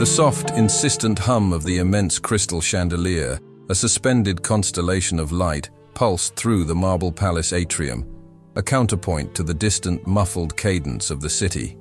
The soft, insistent hum of the immense crystal chandelier, a suspended constellation of light, pulsed through the marble palace atrium, a counterpoint to the distant, muffled cadence of the city.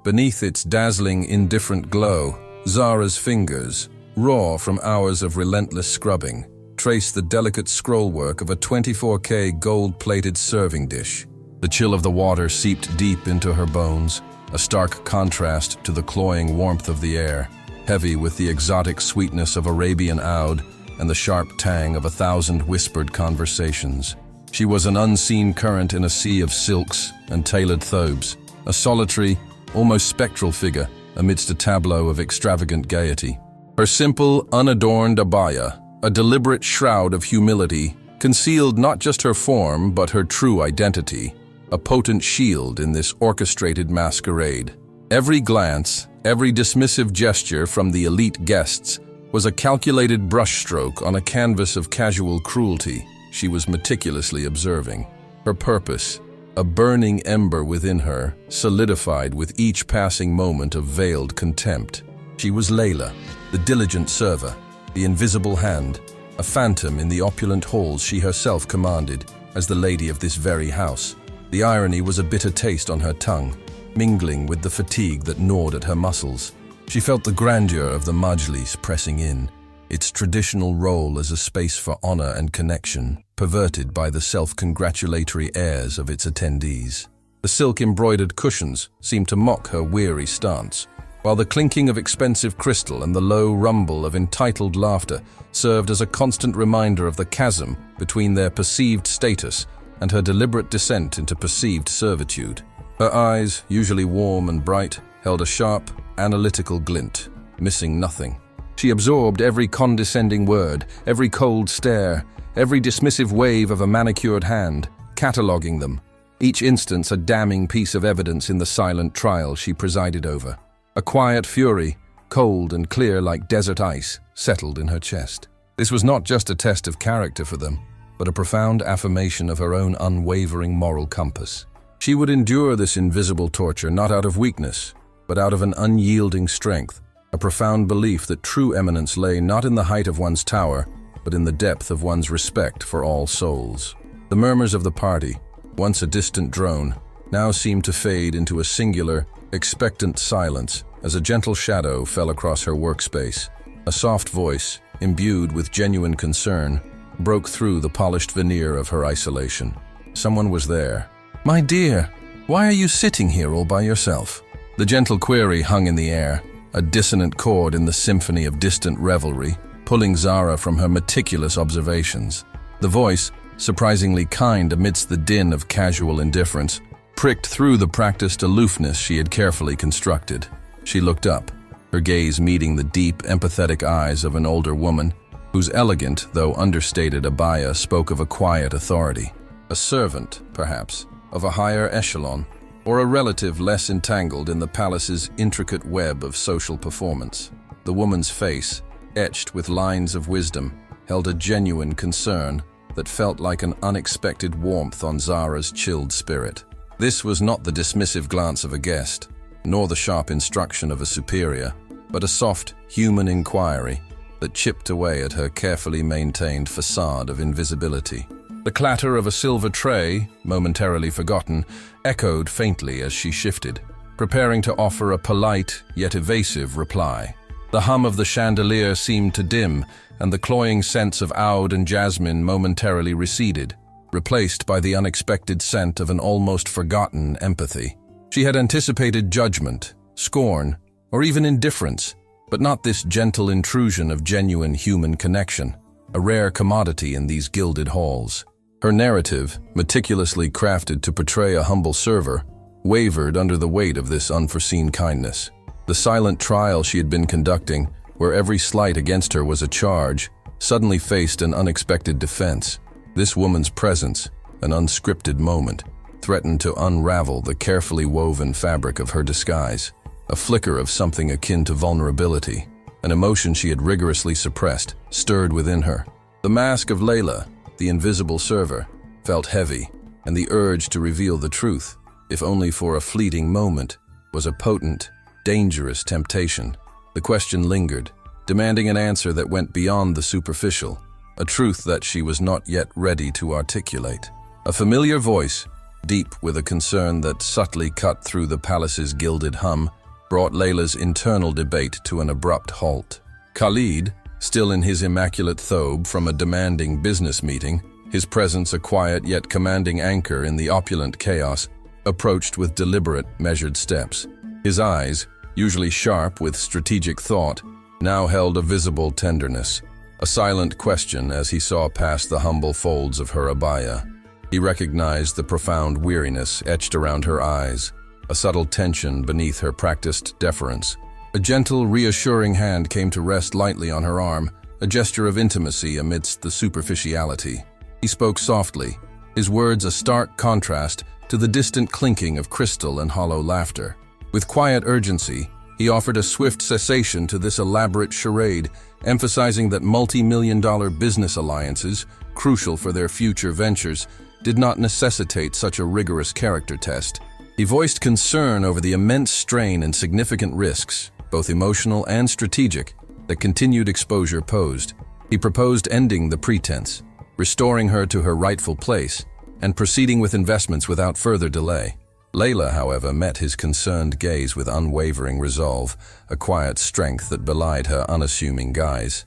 Beneath its dazzling, indifferent glow, Zara's fingers, raw from hours of relentless scrubbing, traced the delicate scrollwork of a 24K gold-plated serving dish. The chill of the water seeped deep into her bones, a stark contrast to the cloying warmth of the air, heavy with the exotic sweetness of Arabian oud and the sharp tang of 1,000 whispered conversations. She was an unseen current in a sea of silks and tailored thobes, a solitary, almost spectral figure amidst a tableau of extravagant gaiety. Her simple, unadorned abaya, a deliberate shroud of humility, concealed not just her form but her true identity, a potent shield in this orchestrated masquerade. Every glance, every dismissive gesture from the elite guests was a calculated brushstroke on a canvas of casual cruelty she was meticulously observing. Her purpose, a burning ember within her, solidified with each passing moment of veiled contempt. She was Layla, the diligent server, the invisible hand, a phantom in the opulent halls she herself commanded as the lady of this very house. The irony was a bitter taste on her tongue, mingling with the fatigue that gnawed at her muscles. She felt the grandeur of the majlis pressing in, its traditional role as a space for honor and connection, perverted by the self-congratulatory airs of its attendees. The silk-embroidered cushions seemed to mock her weary stance, while the clinking of expensive crystal and the low rumble of entitled laughter served as a constant reminder of the chasm between their perceived status and her deliberate descent into perceived servitude. Her eyes, usually warm and bright, held a sharp, analytical glint, missing nothing. She absorbed every condescending word, every cold stare, every dismissive wave of a manicured hand, cataloging them, each instance a damning piece of evidence in the silent trial she presided over. A quiet fury, cold and clear like desert ice, settled in her chest. This was not just a test of character for them, but a profound affirmation of her own unwavering moral compass. She would endure this invisible torture not out of weakness, but out of an unyielding strength, a profound belief that true eminence lay not in the height of one's tower, but in the depth of one's respect for all souls. The murmurs of the party, once a distant drone, now seemed to fade into a singular, expectant silence as a gentle shadow fell across her workspace. A soft voice, imbued with genuine concern, broke through the polished veneer of her isolation. Someone was there. "My dear, why are you sitting here all by yourself?" The gentle query hung in the air, a dissonant chord in the symphony of distant revelry, pulling Zara from her meticulous observations. The voice, surprisingly kind amidst the din of casual indifference, pricked through the practiced aloofness she had carefully constructed. She looked up, her gaze meeting the deep, empathetic eyes of an older woman, whose elegant, though understated abaya spoke of a quiet authority. A servant, perhaps, of a higher echelon, or a relative less entangled in the palace's intricate web of social performance. The woman's face, etched with lines of wisdom, held a genuine concern that felt like an unexpected warmth on Zara's chilled spirit. This was not the dismissive glance of a guest, nor the sharp instruction of a superior, but a soft, human inquiry that chipped away at her carefully maintained facade of invisibility. The clatter of a silver tray, momentarily forgotten, echoed faintly as she shifted, preparing to offer a polite yet evasive reply. The hum of the chandelier seemed to dim, and the cloying scents of oud and jasmine momentarily receded, replaced by the unexpected scent of an almost forgotten empathy. She had anticipated judgment, scorn, or even indifference, but not this gentle intrusion of genuine human connection, a rare commodity in these gilded halls. Her narrative, meticulously crafted to portray a humble server, wavered under the weight of this unforeseen kindness. The silent trial she had been conducting, where every slight against her was a charge, suddenly faced an unexpected defense. This woman's presence, an unscripted moment, threatened to unravel the carefully woven fabric of her disguise. A flicker of something akin to vulnerability, an emotion she had rigorously suppressed, stirred within her. The mask of Layla, the invisible server, felt heavy, and the urge to reveal the truth, if only for a fleeting moment, was a potent, dangerous temptation. The question lingered, demanding an answer that went beyond the superficial, a truth that she was not yet ready to articulate. A familiar voice, deep with a concern that subtly cut through the palace's gilded hum, brought Layla's internal debate to an abrupt halt. Khalid, still in his immaculate thobe from a demanding business meeting, his presence a quiet yet commanding anchor in the opulent chaos, approached with deliberate, measured steps. His eyes, usually sharp with strategic thought, now held a visible tenderness, a silent question as he saw past the humble folds of her abaya. He recognized the profound weariness etched around her eyes, a subtle tension beneath her practiced deference. A gentle, reassuring hand came to rest lightly on her arm, a gesture of intimacy amidst the superficiality. He spoke softly, his words a stark contrast to the distant clinking of crystal and hollow laughter. With quiet urgency, he offered a swift cessation to this elaborate charade, emphasizing that multi-million-dollar business alliances, crucial for their future ventures, did not necessitate such a rigorous character test. He voiced concern over the immense strain and significant risks, both emotional and strategic, that continued exposure posed. He proposed ending the pretense, restoring her to her rightful place, and proceeding with investments without further delay. Layla, however, met his concerned gaze with unwavering resolve, a quiet strength that belied her unassuming guise.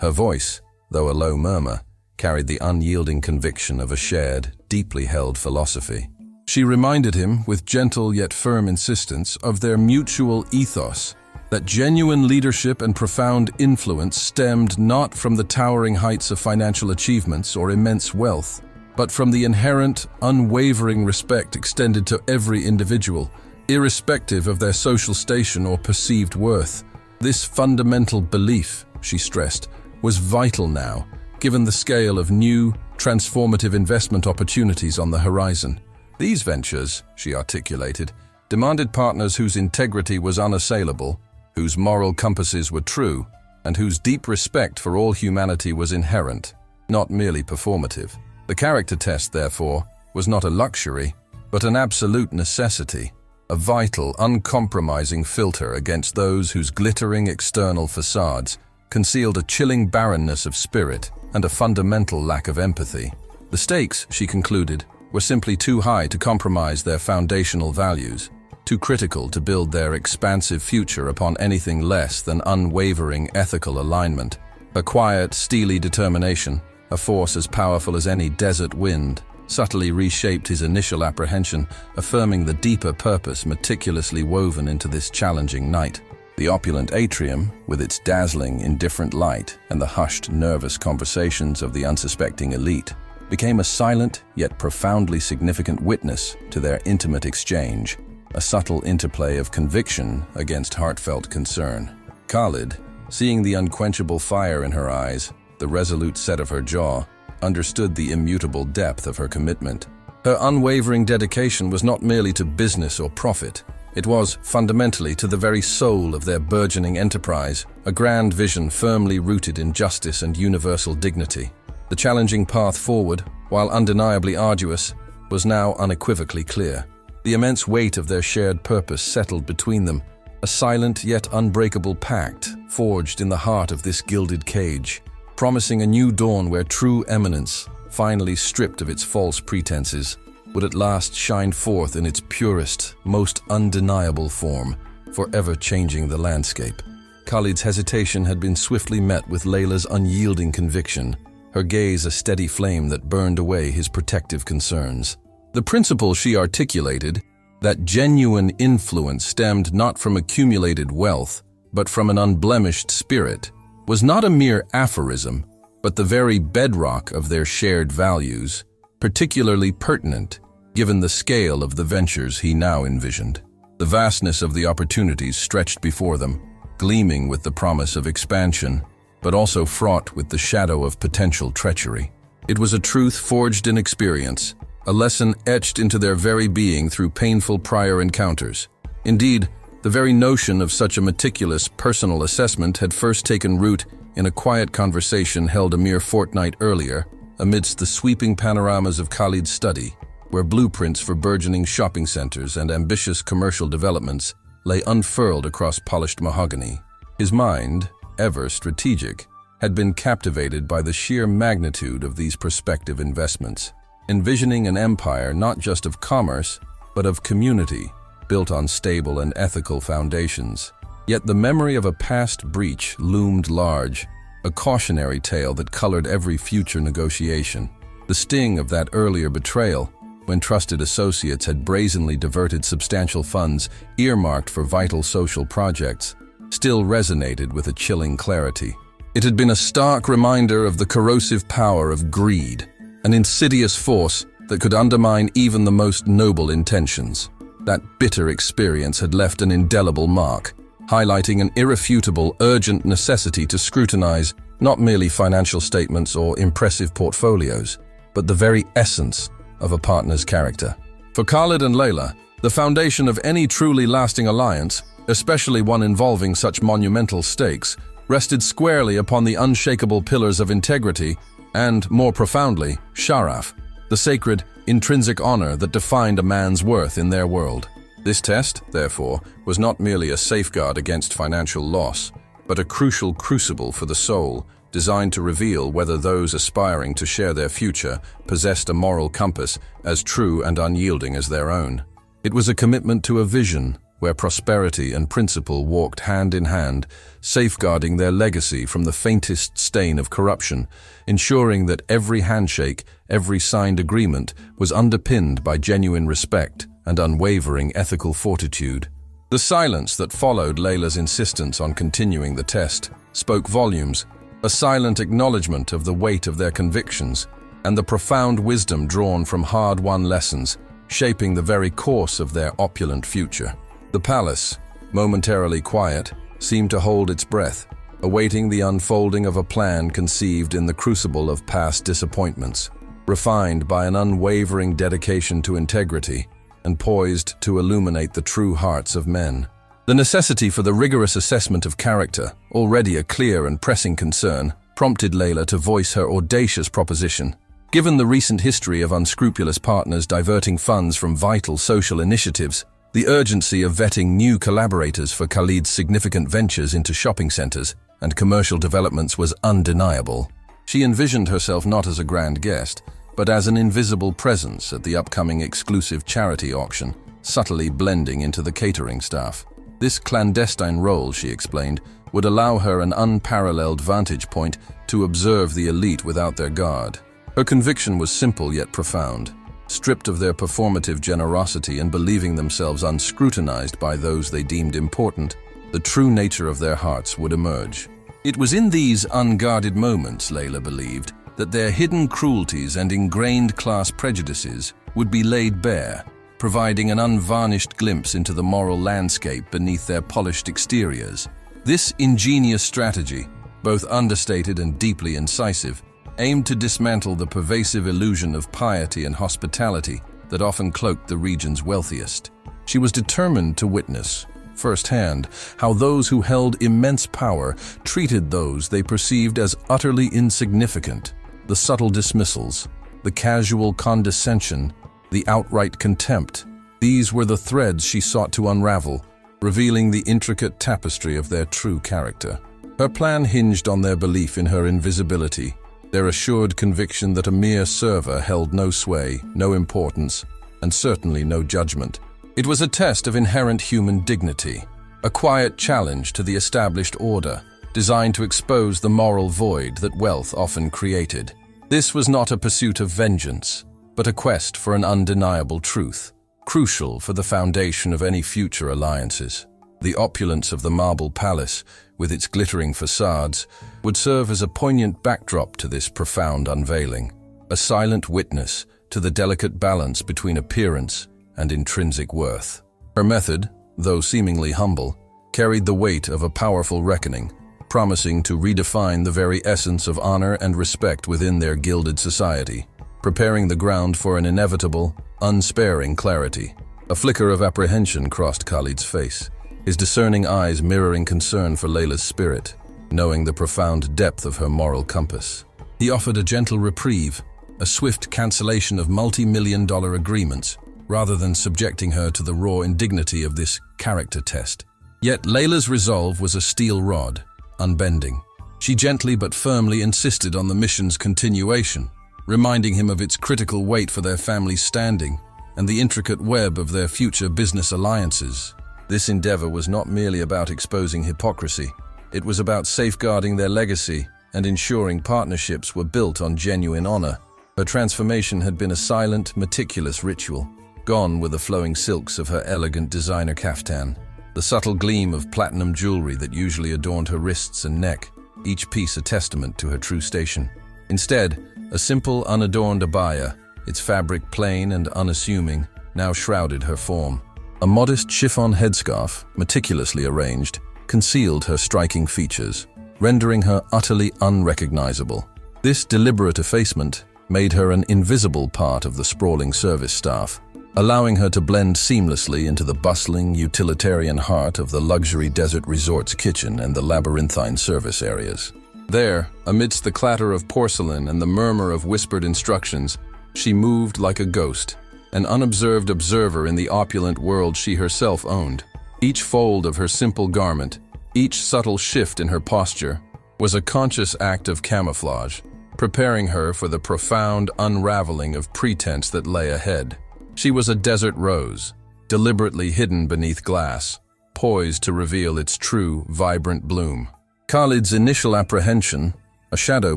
Her voice, though a low murmur, carried the unyielding conviction of a shared, deeply held philosophy. She reminded him, with gentle yet firm insistence, of their mutual ethos, that genuine leadership and profound influence stemmed not from the towering heights of financial achievements or immense wealth, but from the inherent, unwavering respect extended to every individual, irrespective of their social station or perceived worth. This fundamental belief, she stressed, was vital now, given the scale of new, transformative investment opportunities on the horizon. These ventures, she articulated, demanded partners whose integrity was unassailable, whose moral compasses were true, and whose deep respect for all humanity was inherent, not merely performative. The character test, therefore, was not a luxury, but an absolute necessity, a vital, uncompromising filter against those whose glittering external facades concealed a chilling barrenness of spirit and a fundamental lack of empathy. The stakes, she concluded, were simply too high to compromise their foundational values, too critical to build their expansive future upon anything less than unwavering ethical alignment. A quiet, steely determination, a force as powerful as any desert wind, subtly reshaped his initial apprehension, affirming the deeper purpose meticulously woven into this challenging night. The opulent atrium, with its dazzling, indifferent light and the hushed, nervous conversations of the unsuspecting elite, became a silent yet profoundly significant witness to their intimate exchange, a subtle interplay of conviction against heartfelt concern. Khalid, seeing the unquenchable fire in her eyes, the resolute set of her jaw, understood the immutable depth of her commitment. Her unwavering dedication was not merely to business or profit. It was, fundamentally, to the very soul of their burgeoning enterprise, a grand vision firmly rooted in justice and universal dignity. The challenging path forward, while undeniably arduous, was now unequivocally clear. The immense weight of their shared purpose settled between them, a silent yet unbreakable pact forged in the heart of this gilded cage, promising a new dawn where true eminence, finally stripped of its false pretenses, would at last shine forth in its purest, most undeniable form, forever changing the landscape. Khalid's hesitation had been swiftly met with Layla's unyielding conviction, her gaze a steady flame that burned away his protective concerns. The principle she articulated, that genuine influence stemmed not from accumulated wealth, but from an unblemished spirit, was not a mere aphorism, but the very bedrock of their shared values, particularly pertinent given the scale of the ventures he now envisioned. The vastness of the opportunities stretched before them, gleaming with the promise of expansion, but also fraught with the shadow of potential treachery. It was a truth forged in experience, a lesson etched into their very being through painful prior encounters. Indeed, the very notion of such a meticulous personal assessment had first taken root in a quiet conversation held a mere fortnight earlier amidst the sweeping panoramas of Khalid's study, where blueprints for burgeoning shopping centers and ambitious commercial developments lay unfurled across polished mahogany. His mind, ever strategic, had been captivated by the sheer magnitude of these prospective investments, envisioning an empire not just of commerce, but of community, built on stable and ethical foundations. Yet the memory of a past breach loomed large, a cautionary tale that colored every future negotiation. The sting of that earlier betrayal, when trusted associates had brazenly diverted substantial funds earmarked for vital social projects, still resonated with a chilling clarity. It had been a stark reminder of the corrosive power of greed, an insidious force that could undermine even the most noble intentions. That bitter experience had left an indelible mark, highlighting an irrefutable, urgent necessity to scrutinize not merely financial statements or impressive portfolios, but the very essence of a partner's character. For Khalid and Layla, the foundation of any truly lasting alliance, especially one involving such monumental stakes, rested squarely upon the unshakable pillars of integrity and, more profoundly, sharaf, the sacred, intrinsic honor that defined a man's worth in their world. This test, therefore, was not merely a safeguard against financial loss, but a crucial crucible for the soul, designed to reveal whether those aspiring to share their future possessed a moral compass as true and unyielding as their own. It was a commitment to a vision where prosperity and principle walked hand in hand, safeguarding their legacy from the faintest stain of corruption, ensuring that every handshake, every signed agreement was underpinned by genuine respect and unwavering ethical fortitude. The silence that followed Layla's insistence on continuing the test spoke volumes, a silent acknowledgement of the weight of their convictions and the profound wisdom drawn from hard-won lessons, shaping the very course of their opulent future. The palace, momentarily quiet, seemed to hold its breath, awaiting the unfolding of a plan conceived in the crucible of past disappointments, refined by an unwavering dedication to integrity, and poised to illuminate the true hearts of men. The necessity for the rigorous assessment of character, already a clear and pressing concern, prompted Layla to voice her audacious proposition. Given the recent history of unscrupulous partners diverting funds from vital social initiatives, the urgency of vetting new collaborators for Khalid's significant ventures into shopping centers and commercial developments was undeniable. She envisioned herself not as a grand guest, but as an invisible presence at the upcoming exclusive charity auction, subtly blending into the catering staff. This clandestine role, she explained, would allow her an unparalleled vantage point to observe the elite without their guard. Her conviction was simple yet profound. Stripped of their performative generosity and believing themselves unscrutinized by those they deemed important, the true nature of their hearts would emerge. It was in these unguarded moments, Layla believed, that their hidden cruelties and ingrained class prejudices would be laid bare, providing an unvarnished glimpse into the moral landscape beneath their polished exteriors. This ingenious strategy, both understated and deeply incisive, aimed to dismantle the pervasive illusion of piety and hospitality that often cloaked the region's wealthiest. She was determined to witness, firsthand, how those who held immense power treated those they perceived as utterly insignificant. The subtle dismissals, the casual condescension, the outright contempt. These were the threads she sought to unravel, revealing the intricate tapestry of their true character. Her plan hinged on their belief in her invisibility, their assured conviction that a mere server held no sway, no importance, and certainly no judgment. It was a test of inherent human dignity, a quiet challenge to the established order, designed to expose the moral void that wealth often created. This was not a pursuit of vengeance, but a quest for an undeniable truth, crucial for the foundation of any future alliances. The opulence of the marble palace, with its glittering facades, would serve as a poignant backdrop to this profound unveiling, a silent witness to the delicate balance between appearance and intrinsic worth. Her method, though seemingly humble, carried the weight of a powerful reckoning, promising to redefine the very essence of honor and respect within their gilded society, preparing the ground for an inevitable, unsparing clarity. A flicker of apprehension crossed Khalid's face, his discerning eyes mirroring concern for Layla's spirit, knowing the profound depth of her moral compass. He offered a gentle reprieve, a swift cancellation of multi-million-dollar agreements, rather than subjecting her to the raw indignity of this character test. Yet Layla's resolve was a steel rod, unbending. She gently but firmly insisted on the mission's continuation, reminding him of its critical weight for their family's standing and the intricate web of their future business alliances. This endeavor was not merely about exposing hypocrisy. It was about safeguarding their legacy and ensuring partnerships were built on genuine honor. Her transformation had been a silent, meticulous ritual, gone were the flowing silks of her elegant designer kaftan, the subtle gleam of platinum jewelry that usually adorned her wrists and neck, each piece a testament to her true station. Instead, a simple, unadorned abaya, its fabric plain and unassuming, now shrouded her form. A modest chiffon headscarf, meticulously arranged, concealed her striking features, rendering her utterly unrecognizable. This deliberate effacement made her an invisible part of the sprawling service staff, allowing her to blend seamlessly into the bustling, utilitarian heart of the luxury desert resort's kitchen and the labyrinthine service areas. There, amidst the clatter of porcelain and the murmur of whispered instructions, she moved like a ghost, an unobserved observer in the opulent world she herself owned. Each fold of her simple garment, each subtle shift in her posture, was a conscious act of camouflage, preparing her for the profound unraveling of pretense that lay ahead. She was a desert rose, deliberately hidden beneath glass, poised to reveal its true, vibrant bloom. Khalid's initial apprehension, a shadow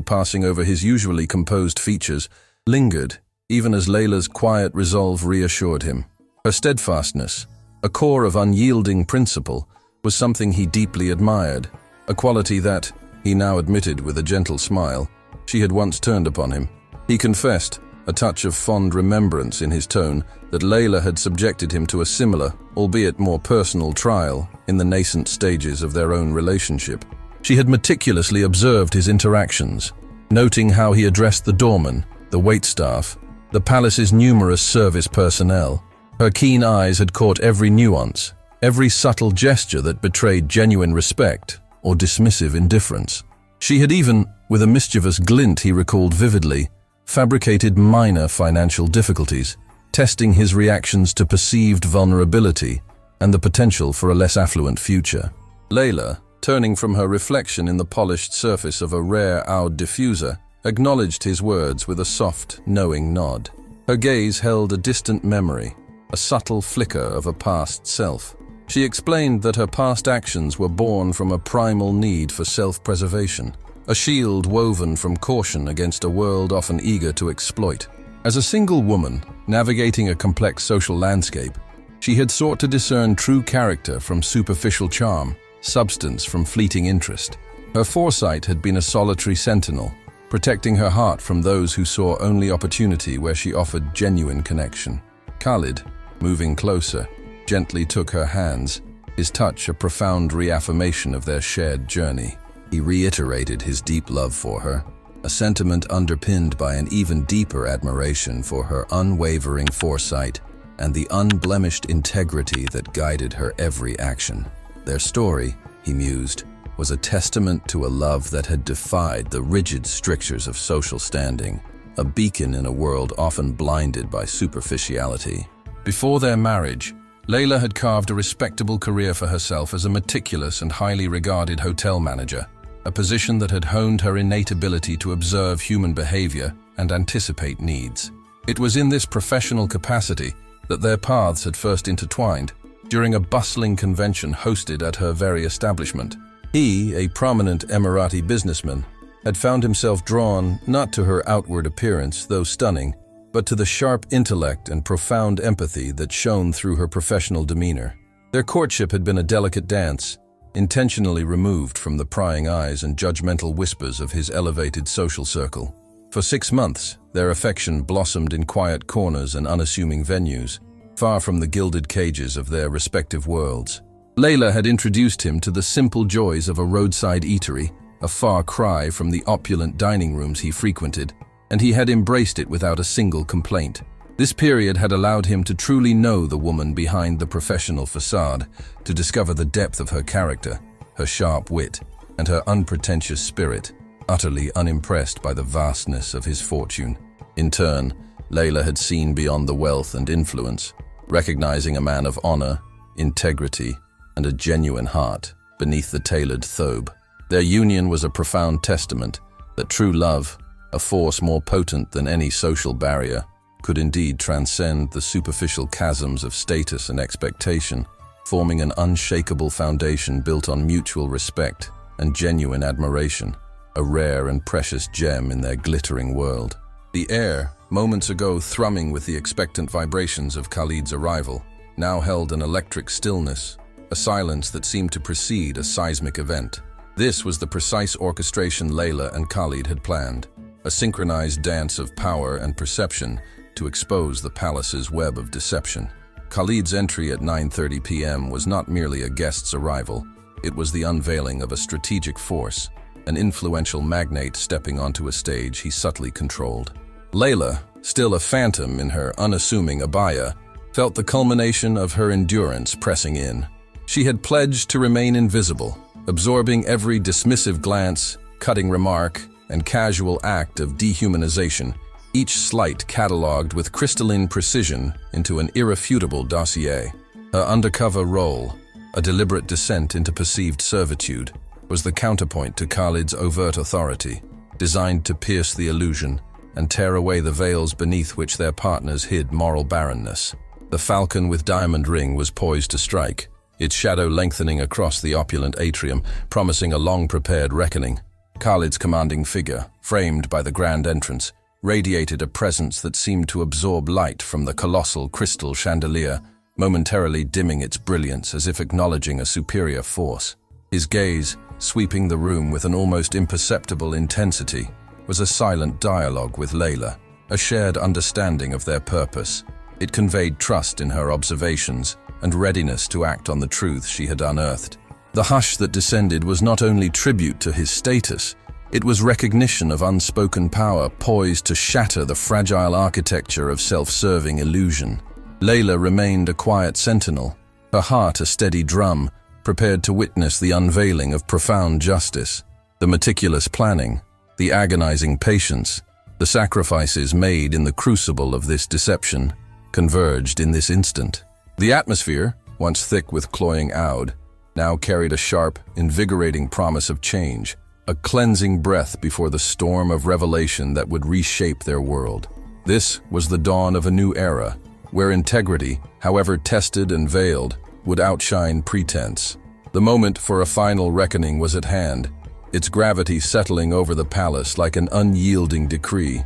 passing over his usually composed features, lingered, even as Layla's quiet resolve reassured him. Her steadfastness, a core of unyielding principle, was something he deeply admired, a quality that, he now admitted with a gentle smile, she had once turned upon him. He confessed, a touch of fond remembrance in his tone, that Layla had subjected him to a similar, albeit more personal trial in the nascent stages of their own relationship. She had meticulously observed his interactions, noting how he addressed the doorman, the waitstaff, the palace's numerous service personnel. Her keen eyes had caught every nuance, every subtle gesture that betrayed genuine respect or dismissive indifference. She had even, with a mischievous glint he recalled vividly, fabricated minor financial difficulties, testing his reactions to perceived vulnerability and the potential for a less affluent future. Layla, turning from her reflection in the polished surface of a rare oud diffuser, acknowledged his words with a soft, knowing nod. Her gaze held a distant memory, a subtle flicker of a past self. She explained that her past actions were born from a primal need for self-preservation, a shield woven from caution against a world often eager to exploit. As a single woman, navigating a complex social landscape, she had sought to discern true character from superficial charm, substance from fleeting interest. Her foresight had been a solitary sentinel, protecting her heart from those who saw only opportunity where she offered genuine connection. Khalid, moving closer, gently took her hands, his touch a profound reaffirmation of their shared journey. He reiterated his deep love for her, a sentiment underpinned by an even deeper admiration for her unwavering foresight and the unblemished integrity that guided her every action. Their story, he mused, was a testament to a love that had defied the rigid strictures of social standing, a beacon in a world often blinded by superficiality. Before their marriage, Layla had carved a respectable career for herself as a meticulous and highly regarded hotel manager, a position that had honed her innate ability to observe human behavior and anticipate needs. It was in this professional capacity that their paths had first intertwined, during a bustling convention hosted at her very establishment. He, a prominent Emirati businessman, had found himself drawn not to her outward appearance, though stunning, but to the sharp intellect and profound empathy that shone through her professional demeanor. Their courtship had been a delicate dance, intentionally removed from the prying eyes and judgmental whispers of his elevated social circle. For 6 months, their affection blossomed in quiet corners and unassuming venues, far from the gilded cages of their respective worlds. Layla had introduced him to the simple joys of a roadside eatery, a far cry from the opulent dining rooms he frequented, and he had embraced it without a single complaint. This period had allowed him to truly know the woman behind the professional facade, to discover the depth of her character, her sharp wit, and her unpretentious spirit, utterly unimpressed by the vastness of his fortune. In turn, Layla had seen beyond the wealth and influence, recognizing a man of honor, integrity, and a genuine heart beneath the tailored thobe. Their union was a profound testament that true love, a force more potent than any social barrier, could indeed transcend the superficial chasms of status and expectation, forming an unshakable foundation built on mutual respect and genuine admiration, a rare and precious gem in their glittering world. The air, moments ago thrumming with the expectant vibrations of Khalid's arrival, now held an electric stillness, a silence that seemed to precede a seismic event. This was the precise orchestration Layla and Khalid had planned, a synchronized dance of power and perception to expose the palace's web of deception. Khalid's entry at 9:30 p.m. was not merely a guest's arrival, it was the unveiling of a strategic force, an influential magnate stepping onto a stage he subtly controlled. Layla, still a phantom in her unassuming abaya, felt the culmination of her endurance pressing in. She had pledged to remain invisible, absorbing every dismissive glance, cutting remark, and casual act of dehumanization, each slight catalogued with crystalline precision into an irrefutable dossier. Her undercover role, a deliberate descent into perceived servitude, was the counterpoint to Khalid's overt authority, designed to pierce the illusion and tear away the veils beneath which their partners hid moral barrenness. The falcon with diamond ring was poised to strike, its shadow lengthening across the opulent atrium, promising a long-prepared reckoning. Khalid's commanding figure, framed by the grand entrance, radiated a presence that seemed to absorb light from the colossal crystal chandelier, momentarily dimming its brilliance as if acknowledging a superior force. His gaze, sweeping the room with an almost imperceptible intensity, was a silent dialogue with Layla, a shared understanding of their purpose. It conveyed trust in her observations and readiness to act on the truth she had unearthed. The hush that descended was not only tribute to his status, it was recognition of unspoken power poised to shatter the fragile architecture of self-serving illusion. Layla remained a quiet sentinel, her heart a steady drum, prepared to witness the unveiling of profound justice. The meticulous planning, the agonizing patience, the sacrifices made in the crucible of this deception converged in this instant. The atmosphere, once thick with cloying oude, now carried a sharp, invigorating promise of change, a cleansing breath before the storm of revelation that would reshape their world. This was the dawn of a new era, where integrity, however tested and veiled, would outshine pretense. The moment for a final reckoning was at hand, its gravity settling over the palace like an unyielding decree.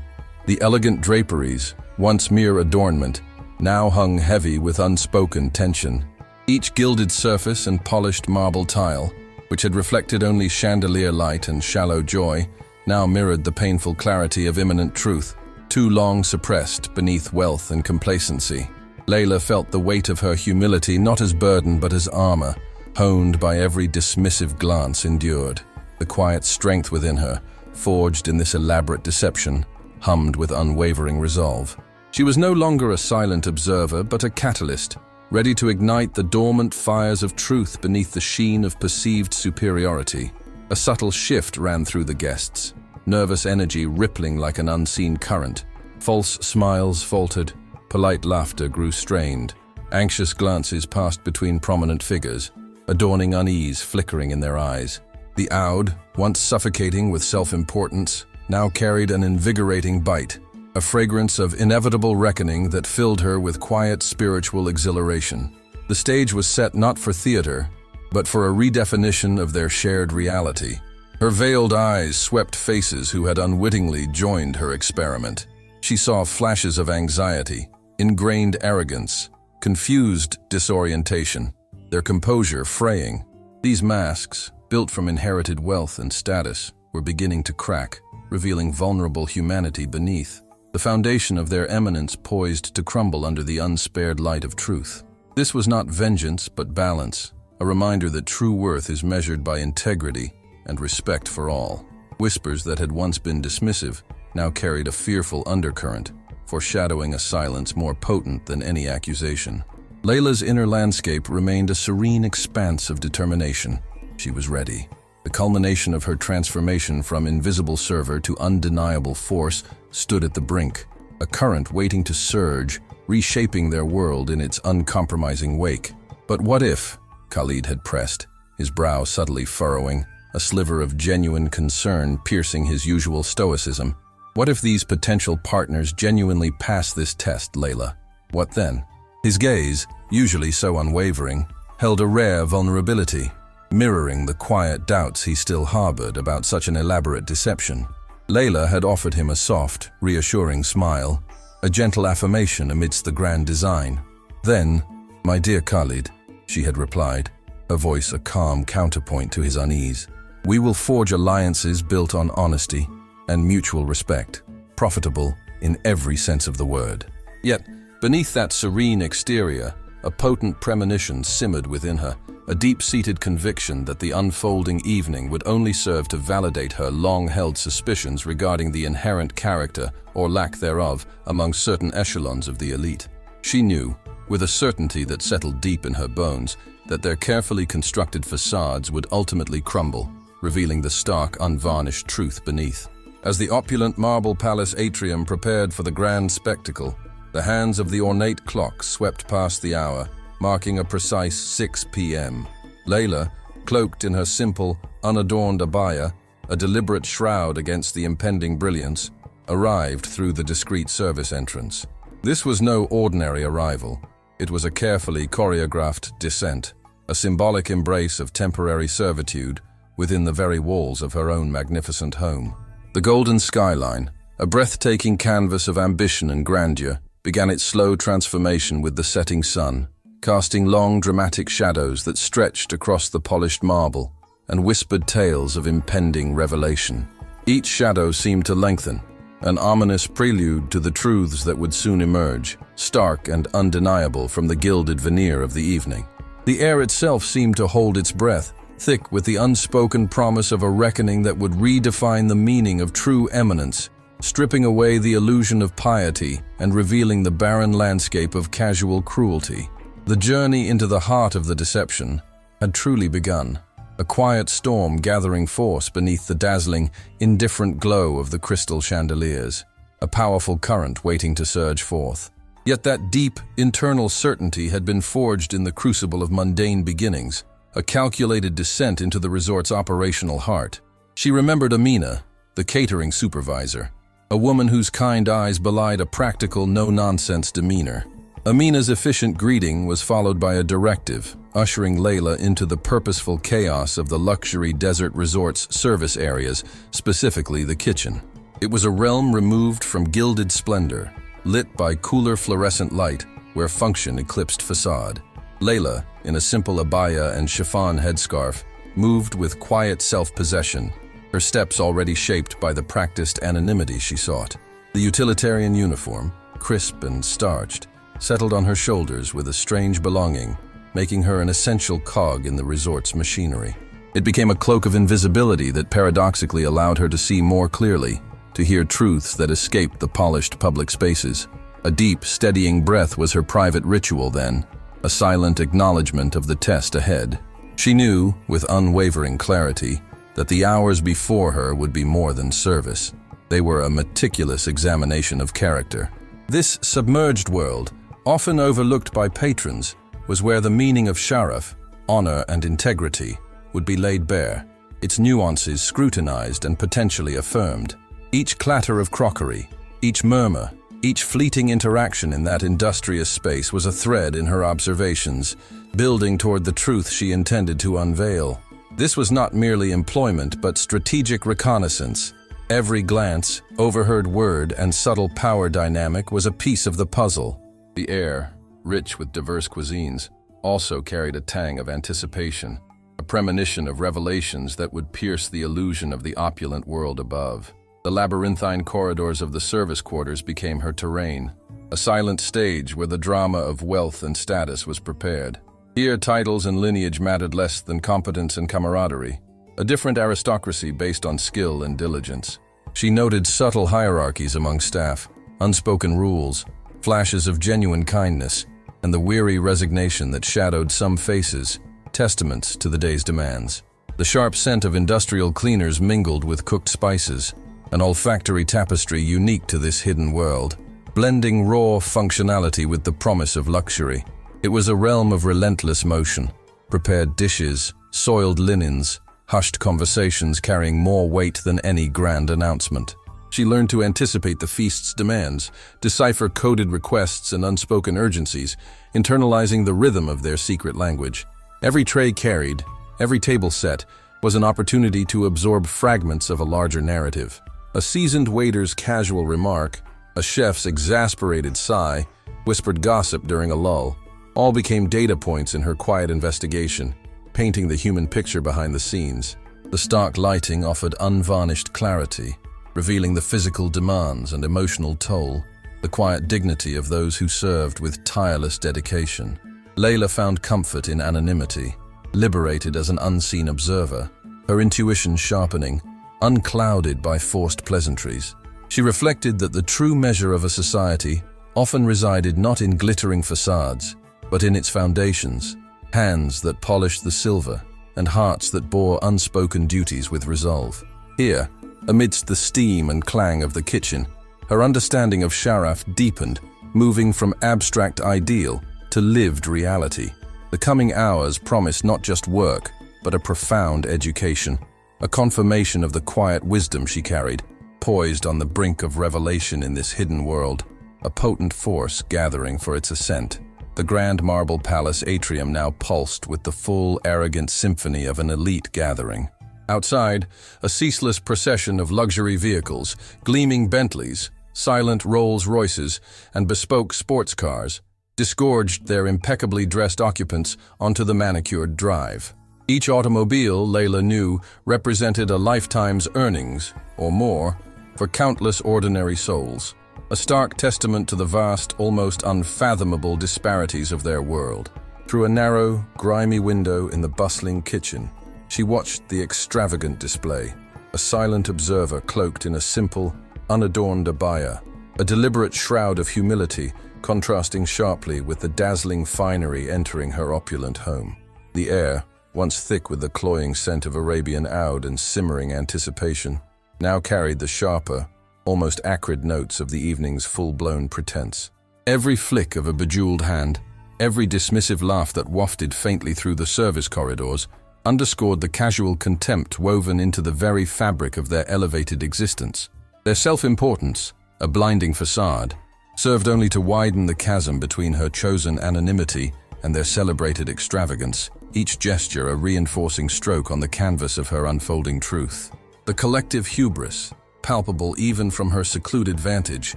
The elegant draperies, once mere adornment, now hung heavy with unspoken tension. Each gilded surface and polished marble tile, which had reflected only chandelier light and shallow joy, now mirrored the painful clarity of imminent truth, too long suppressed beneath wealth and complacency. Layla felt the weight of her humility not as burden but as armor, honed by every dismissive glance endured. The quiet strength within her, forged in this elaborate deception, hummed with unwavering resolve. She was no longer a silent observer but a catalyst, ready to ignite the dormant fires of truth beneath the sheen of perceived superiority. A subtle shift ran through the guests, nervous energy rippling like an unseen current. False smiles faltered, polite laughter grew strained, anxious glances passed between prominent figures, adorning unease flickering in their eyes. The oude, once suffocating with self-importance, now carried an invigorating bite, a fragrance of inevitable reckoning that filled her with quiet spiritual exhilaration. The stage was set not for theater, but for a redefinition of their shared reality. Her veiled eyes swept faces who had unwittingly joined her experiment. She saw flashes of anxiety, ingrained arrogance, confused disorientation, their composure fraying. These masks, built from inherited wealth and status, were beginning to crack, revealing vulnerable humanity beneath. The foundation of their eminence poised to crumble under the unspared light of truth. This was not vengeance but balance, a reminder that true worth is measured by integrity and respect for all. Whispers that had once been dismissive now carried a fearful undercurrent, foreshadowing a silence more potent than any accusation. Layla's inner landscape remained a serene expanse of determination. She was ready. The culmination of her transformation from invisible server to undeniable force stood at the brink, a current waiting to surge, reshaping their world in its uncompromising wake. But what if? Khalid had pressed, his brow subtly furrowing, a sliver of genuine concern piercing his usual stoicism. What if these potential partners genuinely pass this test, Layla? What then? His gaze, usually so unwavering, held a rare vulnerability, mirroring the quiet doubts he still harbored about such an elaborate deception. Layla had offered him a soft, reassuring smile, a gentle affirmation amidst the grand design. Then, "My dear Khalid," she had replied, her voice a calm counterpoint to his unease. "We will forge alliances built on honesty and mutual respect, profitable in every sense of the word." Yet, beneath that serene exterior, a potent premonition simmered within her, a deep-seated conviction that the unfolding evening would only serve to validate her long-held suspicions regarding the inherent character, or lack thereof, among certain echelons of the elite. She knew, with a certainty that settled deep in her bones, that their carefully constructed facades would ultimately crumble, revealing the stark, unvarnished truth beneath. As the opulent marble palace atrium prepared for the grand spectacle, the hands of the ornate clock swept past the hour, marking a precise 6 p.m. Layla, cloaked in her simple, unadorned abaya, a deliberate shroud against the impending brilliance, arrived through the discreet service entrance. This was no ordinary arrival. It was a carefully choreographed descent, a symbolic embrace of temporary servitude within the very walls of her own magnificent home. The golden skyline, a breathtaking canvas of ambition and grandeur, began its slow transformation with the setting sun, casting long, dramatic shadows that stretched across the polished marble and whispered tales of impending revelation. Each shadow seemed to lengthen, an ominous prelude to the truths that would soon emerge, stark and undeniable from the gilded veneer of the evening. The air itself seemed to hold its breath, thick with the unspoken promise of a reckoning that would redefine the meaning of true eminence, stripping away the illusion of piety and revealing the barren landscape of casual cruelty. The journey into the heart of the deception had truly begun, a quiet storm gathering force beneath the dazzling, indifferent glow of the crystal chandeliers, a powerful current waiting to surge forth. Yet that deep, internal certainty had been forged in the crucible of mundane beginnings, a calculated descent into the resort's operational heart. She remembered Amina, the catering supervisor, a woman whose kind eyes belied a practical, no-nonsense demeanor. Amina's efficient greeting was followed by a directive, ushering Layla into the purposeful chaos of the luxury desert resort's service areas, specifically the kitchen. It was a realm removed from gilded splendor, lit by cooler fluorescent light where function eclipsed facade. Layla, in a simple abaya and chiffon headscarf, moved with quiet self-possession, her steps already shaped by the practiced anonymity she sought. The utilitarian uniform, crisp and starched, settled on her shoulders with a strange belonging, making her an essential cog in the resort's machinery. It became a cloak of invisibility that paradoxically allowed her to see more clearly, to hear truths that escaped the polished public spaces. A deep, steadying breath was her private ritual then, a silent acknowledgement of the test ahead. She knew, with unwavering clarity, that the hours before her would be more than service. They were a meticulous examination of character. This submerged world, often overlooked by patrons, was where the meaning of sharaf, honor and integrity, would be laid bare, its nuances scrutinized and potentially affirmed. Each clatter of crockery, each murmur, each fleeting interaction in that industrious space was a thread in her observations, building toward the truth she intended to unveil. This was not merely employment, but strategic reconnaissance. Every glance, overheard word, and subtle power dynamic was a piece of the puzzle. The air, rich with diverse cuisines, also carried a tang of anticipation, a premonition of revelations that would pierce the illusion of the opulent world above. The labyrinthine corridors of the service quarters became her terrain, a silent stage where the drama of wealth and status was prepared. Here, titles and lineage mattered less than competence and camaraderie, a different aristocracy based on skill and diligence. She noted subtle hierarchies among staff, unspoken rules, flashes of genuine kindness, and the weary resignation that shadowed some faces, testaments to the day's demands. The sharp scent of industrial cleaners mingled with cooked spices, an olfactory tapestry unique to this hidden world, blending raw functionality with the promise of luxury. It was a realm of relentless motion, prepared dishes, soiled linens, hushed conversations carrying more weight than any grand announcement. She learned to anticipate the feast's demands, decipher coded requests and unspoken urgencies, internalizing the rhythm of their secret language. Every tray carried, every table set, was an opportunity to absorb fragments of a larger narrative. A seasoned waiter's casual remark, a chef's exasperated sigh, whispered gossip during a lull, all became data points in her quiet investigation, painting the human picture behind the scenes. The stark lighting offered unvarnished clarity, revealing the physical demands and emotional toll, the quiet dignity of those who served with tireless dedication. Layla found comfort in anonymity, liberated as an unseen observer, her intuition sharpening, unclouded by forced pleasantries. She reflected that the true measure of a society often resided not in glittering facades, but in its foundations, hands that polished the silver and hearts that bore unspoken duties with resolve. Here, amidst the steam and clang of the kitchen, her understanding of Sharaf deepened, moving from abstract ideal to lived reality. The coming hours promised not just work, but a profound education, a confirmation of the quiet wisdom she carried, poised on the brink of revelation in this hidden world, a potent force gathering for its ascent. The grand marble palace atrium now pulsed with the full, arrogant symphony of an elite gathering. Outside, a ceaseless procession of luxury vehicles, gleaming Bentleys, silent Rolls-Royces, and bespoke sports cars, disgorged their impeccably dressed occupants onto the manicured drive. Each automobile, Layla knew, represented a lifetime's earnings, or more, for countless ordinary souls, a stark testament to the vast, almost unfathomable disparities of their world. Through a narrow, grimy window in the bustling kitchen, she watched the extravagant display, a silent observer cloaked in a simple, unadorned abaya, a deliberate shroud of humility contrasting sharply with the dazzling finery entering her opulent home. The air, once thick with the cloying scent of Arabian oud and simmering anticipation, now carried the sharper, almost acrid notes of the evening's full-blown pretense. Every flick of a bejeweled hand, every dismissive laugh that wafted faintly through the service corridors, underscored the casual contempt woven into the very fabric of their elevated existence. Their self-importance, a blinding facade, served only to widen the chasm between her chosen anonymity and their celebrated extravagance, each gesture a reinforcing stroke on the canvas of her unfolding truth. The collective hubris, palpable even from her secluded vantage,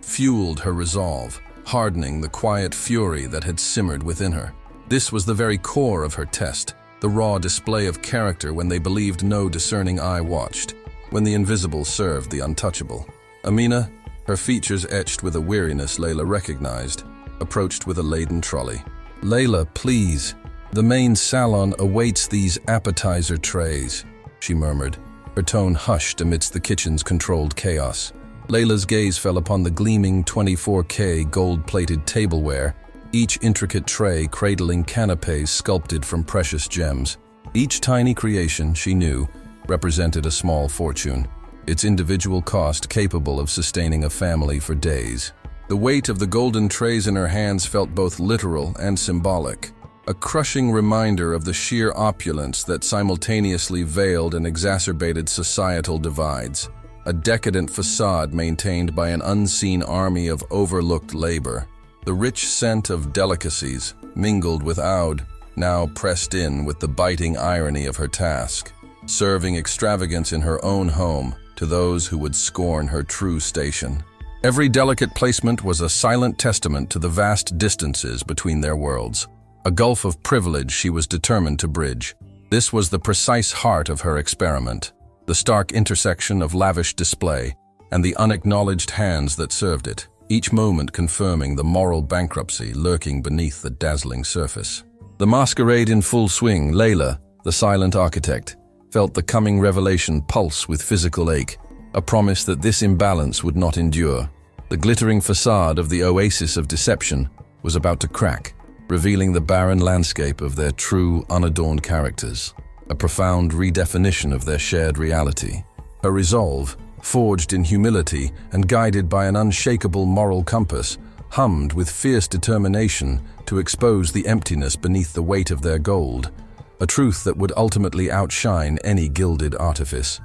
fueled her resolve, hardening the quiet fury that had simmered within her. This was the very core of her test, the raw display of character when they believed no discerning eye watched, when the invisible served the untouchable. Amina, her features etched with a weariness Layla recognized, approached with a laden trolley. "Layla, please. The main salon awaits these appetizer trays," she murmured, her tone hushed amidst the kitchen's controlled chaos. Layla's gaze fell upon the gleaming 24K gold-plated tableware, each intricate tray cradling canapes sculpted from precious gems. Each tiny creation, she knew, represented a small fortune, its individual cost capable of sustaining a family for days. The weight of the golden trays in her hands felt both literal and symbolic, a crushing reminder of the sheer opulence that simultaneously veiled and exacerbated societal divides, a decadent facade maintained by an unseen army of overlooked labor. The rich scent of delicacies, mingled with oud, now pressed in with the biting irony of her task, serving extravagance in her own home to those who would scorn her true station. Every delicate placement was a silent testament to the vast distances between their worlds, a gulf of privilege she was determined to bridge. This was the precise heart of her experiment, the stark intersection of lavish display and the unacknowledged hands that served it, each moment confirming the moral bankruptcy lurking beneath the dazzling surface. The masquerade in full swing, Layla, the silent architect, felt the coming revelation pulse with physical ache, a promise that this imbalance would not endure. The glittering facade of the oasis of deception was about to crack, revealing the barren landscape of their true, unadorned characters, a profound redefinition of their shared reality. Her resolve, forged in humility and guided by an unshakable moral compass, hummed with fierce determination to expose the emptiness beneath the weight of their gold, a truth that would ultimately outshine any gilded artifice.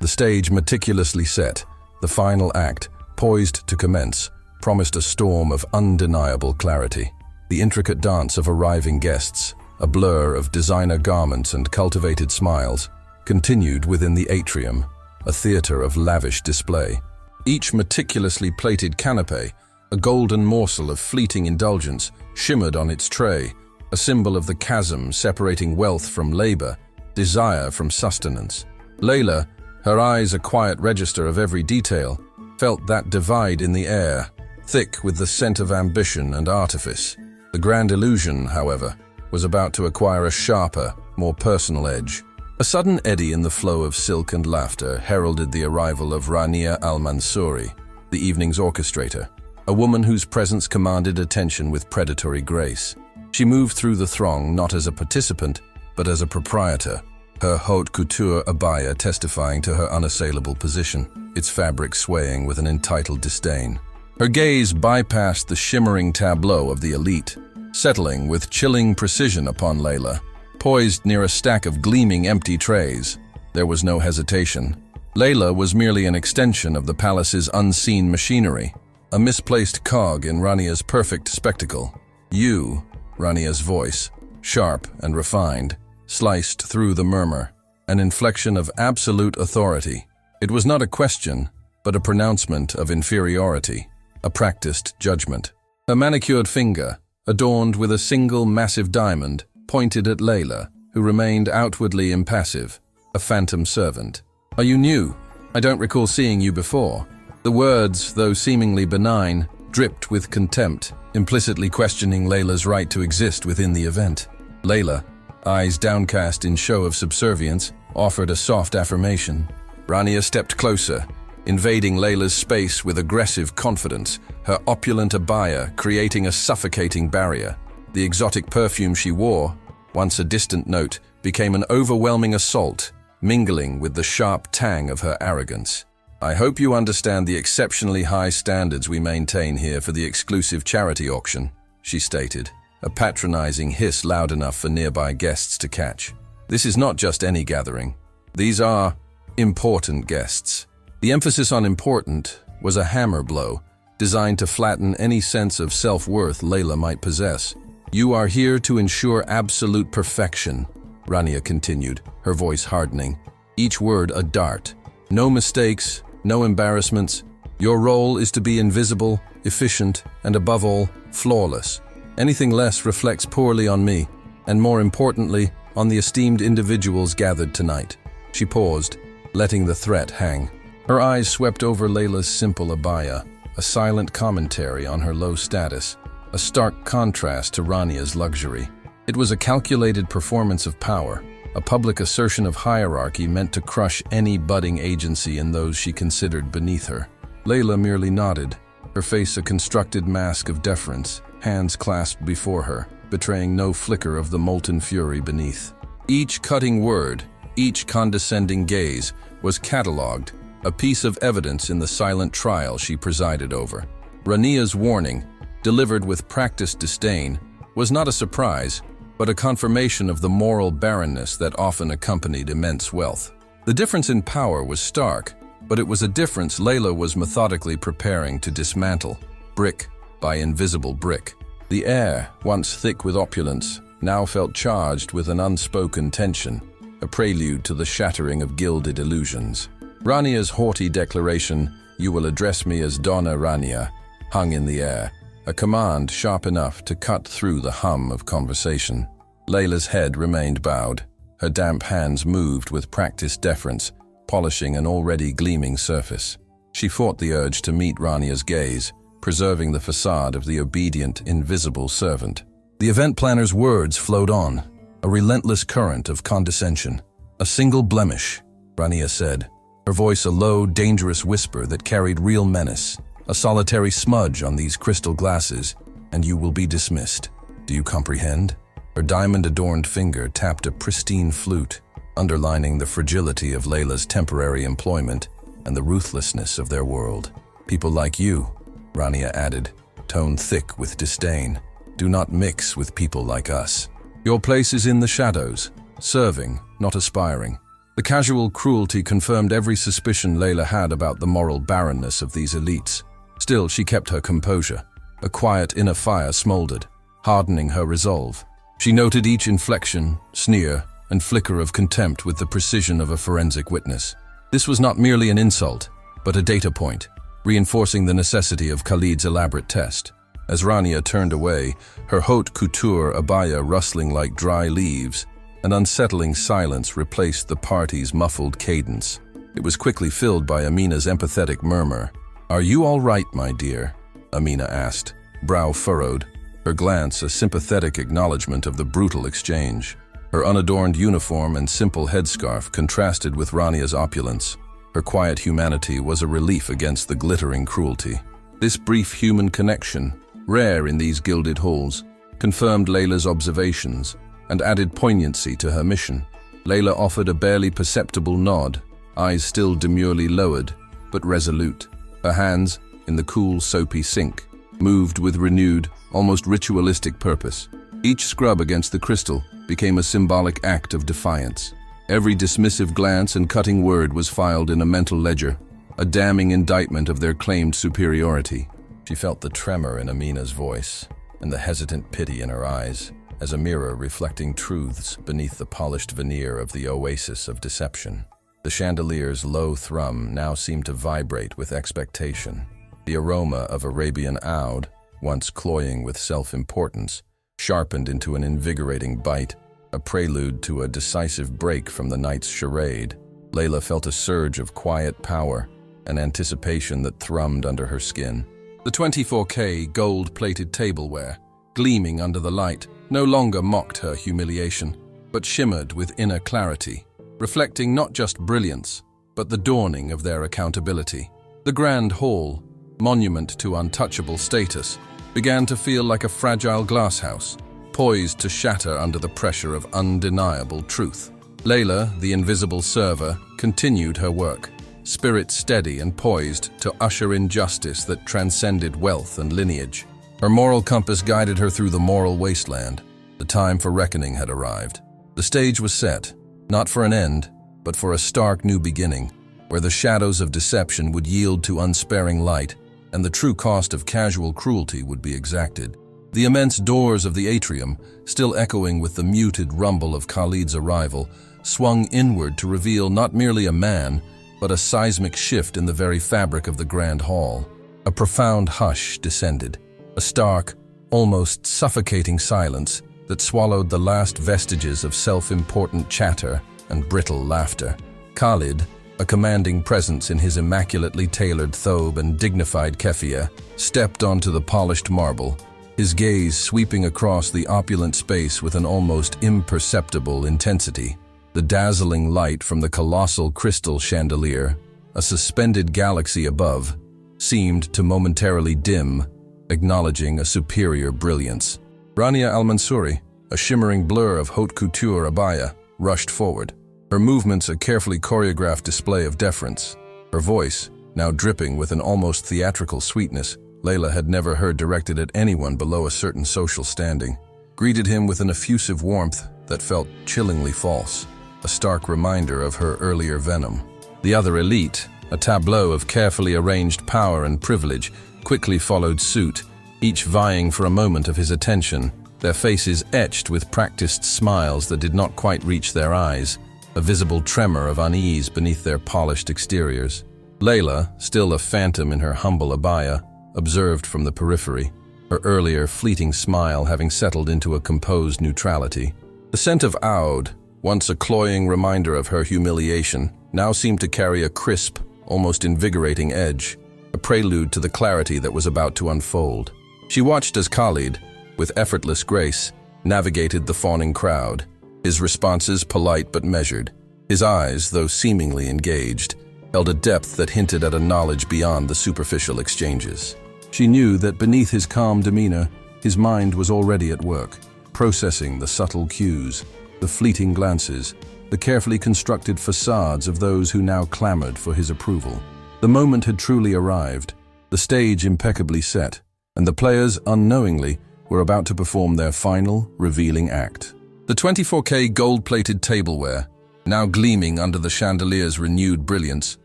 The stage meticulously set, the final act, poised to commence, promised a storm of undeniable clarity. The intricate dance of arriving guests, a blur of designer garments and cultivated smiles, continued within the atrium, a theater of lavish display. Each meticulously plated canapé, a golden morsel of fleeting indulgence, shimmered on its tray, a symbol of the chasm separating wealth from labor, desire from sustenance. Layla, her eyes a quiet register of every detail, felt that divide in the air, thick with the scent of ambition and artifice. The grand illusion, however, was about to acquire a sharper, more personal edge. A sudden eddy in the flow of silk and laughter heralded the arrival of Rania Al-Mansouri, the evening's orchestrator, a woman whose presence commanded attention with predatory grace. She moved through the throng not as a participant, but as a proprietor, her haute couture abaya testifying to her unassailable position, its fabric swaying with an entitled disdain. Her gaze bypassed the shimmering tableau of the elite, settling with chilling precision upon Layla. Poised near a stack of gleaming empty trays, there was no hesitation. Layla was merely an extension of the palace's unseen machinery, a misplaced cog in Rania's perfect spectacle. "You," Rania's voice, sharp and refined, sliced through the murmur, an inflection of absolute authority. It was not a question, but a pronouncement of inferiority, a practiced judgment. Her manicured finger, adorned with a single massive diamond, pointed at Layla, who remained outwardly impassive, a phantom servant. "Are you new? I don't recall seeing you before." The words, though seemingly benign, dripped with contempt, implicitly questioning Layla's right to exist within the event. Layla, eyes downcast in show of subservience, offered a soft affirmation. Rania stepped closer, invading Layla's space with aggressive confidence, her opulent abaya creating a suffocating barrier. The exotic perfume she wore, once a distant note, became an overwhelming assault, mingling with the sharp tang of her arrogance. "I hope you understand the exceptionally high standards we maintain here for the exclusive charity auction," she stated, a patronizing hiss loud enough for nearby guests to catch. "This is not just any gathering. These are important guests." The emphasis on important was a hammer blow, designed to flatten any sense of self-worth Layla might possess. "You are here to ensure absolute perfection," Rania continued, her voice hardening, each word a dart. "No mistakes, no embarrassments. Your role is to be invisible, efficient, and above all, flawless. Anything less reflects poorly on me, and more importantly, on the esteemed individuals gathered tonight." She paused, letting the threat hang. Her eyes swept over Layla's simple abaya, a silent commentary on her low status, a stark contrast to Rania's luxury. It was a calculated performance of power, a public assertion of hierarchy meant to crush any budding agency in those she considered beneath her. Layla merely nodded, her face a constructed mask of deference, hands clasped before her, betraying no flicker of the molten fury beneath. Each cutting word, each condescending gaze, was catalogued, a piece of evidence in the silent trial she presided over. Rania's warning, delivered with practiced disdain, was not a surprise, but a confirmation of the moral barrenness that often accompanied immense wealth. The difference in power was stark, but it was a difference Layla was methodically preparing to dismantle, brick by invisible brick. The air, once thick with opulence, now felt charged with an unspoken tension, a prelude to the shattering of gilded illusions. Rania's haughty declaration, "You will address me as Donna Rania," hung in the air, a command sharp enough to cut through the hum of conversation. Layla's head remained bowed, her damp hands moved with practiced deference, polishing an already gleaming surface. She fought the urge to meet Rania's gaze, preserving the facade of the obedient, invisible servant. The event planner's words flowed on, a relentless current of condescension. "A single blemish," Rania said, her voice a low, dangerous whisper that carried real menace. "A solitary smudge on these crystal glasses, and you will be dismissed. Do you comprehend?" Her diamond-adorned finger tapped a pristine flute, underlining the fragility of Layla's temporary employment and the ruthlessness of their world. "People like you," Rania added, tone thick with disdain, "do not mix with people like us." Your place is in the shadows, serving, not aspiring. The casual cruelty confirmed every suspicion Layla had about the moral barrenness of these elites. Still, she kept her composure. A quiet inner fire smoldered, hardening her resolve. She noted each inflection, sneer, and flicker of contempt with the precision of a forensic witness. This was not merely an insult, but a data point, reinforcing the necessity of Khalid's elaborate test. As Rania turned away, her haute couture abaya rustling like dry leaves, an unsettling silence replaced the party's muffled cadence. It was quickly filled by Amina's empathetic murmur. "Are you all right, my dear?" Amina asked, brow furrowed, her glance a sympathetic acknowledgement of the brutal exchange. Her unadorned uniform and simple headscarf contrasted with Rania's opulence. Her quiet humanity was a relief against the glittering cruelty. This brief human connection, rare in these gilded halls, confirmed Layla's observations and added poignancy to her mission. Layla offered a barely perceptible nod, eyes still demurely lowered, but resolute. Her hands, in the cool, soapy sink, moved with renewed, almost ritualistic purpose. Each scrub against the crystal became a symbolic act of defiance. Every dismissive glance and cutting word was filed in a mental ledger, a damning indictment of their claimed superiority. She felt the tremor in Amina's voice and the hesitant pity in her eyes, as a mirror reflecting truths beneath the polished veneer of the oasis of deception. The chandelier's low thrum now seemed to vibrate with expectation. The aroma of Arabian oud, once cloying with self-importance, sharpened into an invigorating bite, a prelude to a decisive break from the night's charade. Layla felt a surge of quiet power, an anticipation that thrummed under her skin. The 24K gold-plated tableware, gleaming under the light, no longer mocked her humiliation, but shimmered with inner clarity, reflecting not just brilliance, but the dawning of their accountability. The grand hall, monument to untouchable status, began to feel like a fragile glasshouse, poised to shatter under the pressure of undeniable truth. Layla, the invisible server, continued her work, spirit steady and poised to usher in justice that transcended wealth and lineage. Her moral compass guided her through the moral wasteland. The time for reckoning had arrived. The stage was set, not for an end, but for a stark new beginning, where the shadows of deception would yield to unsparing light, and the true cost of casual cruelty would be exacted. The immense doors of the atrium, still echoing with the muted rumble of Khalid's arrival, swung inward to reveal not merely a man, but a seismic shift in the very fabric of the grand hall. A profound hush descended, a stark, almost suffocating silence that swallowed the last vestiges of self-important chatter and brittle laughter. Khalid, a commanding presence in his immaculately tailored thobe and dignified keffiyeh, stepped onto the polished marble, his gaze sweeping across the opulent space with an almost imperceptible intensity. The dazzling light from the colossal crystal chandelier, a suspended galaxy above, seemed to momentarily dim, acknowledging a superior brilliance. Rania Al-Mansouri, a shimmering blur of haute couture abaya, rushed forward, her movements a carefully choreographed display of deference. Her voice, now dripping with an almost theatrical sweetness Layla had never heard directed at anyone below a certain social standing, greeted him with an effusive warmth that felt chillingly false, a stark reminder of her earlier venom. The other elite, a tableau of carefully arranged power and privilege, quickly followed suit, each vying for a moment of his attention, their faces etched with practiced smiles that did not quite reach their eyes, a visible tremor of unease beneath their polished exteriors. Layla, still a phantom in her humble abaya, observed from the periphery, her earlier fleeting smile having settled into a composed neutrality. The scent of oud, once a cloying reminder of her humiliation, now seemed to carry a crisp, almost invigorating edge, a prelude to the clarity that was about to unfold. She watched as Khalid, with effortless grace, navigated the fawning crowd, his responses polite but measured. His eyes, though seemingly engaged, held a depth that hinted at a knowledge beyond the superficial exchanges. She knew that beneath his calm demeanor, his mind was already at work, processing the subtle cues, the fleeting glances, the carefully constructed facades of those who now clamored for his approval. The moment had truly arrived, the stage impeccably set, and the players, unknowingly, were about to perform their final, revealing act. The 24K gold-plated tableware, now gleaming under the chandelier's renewed brilliance,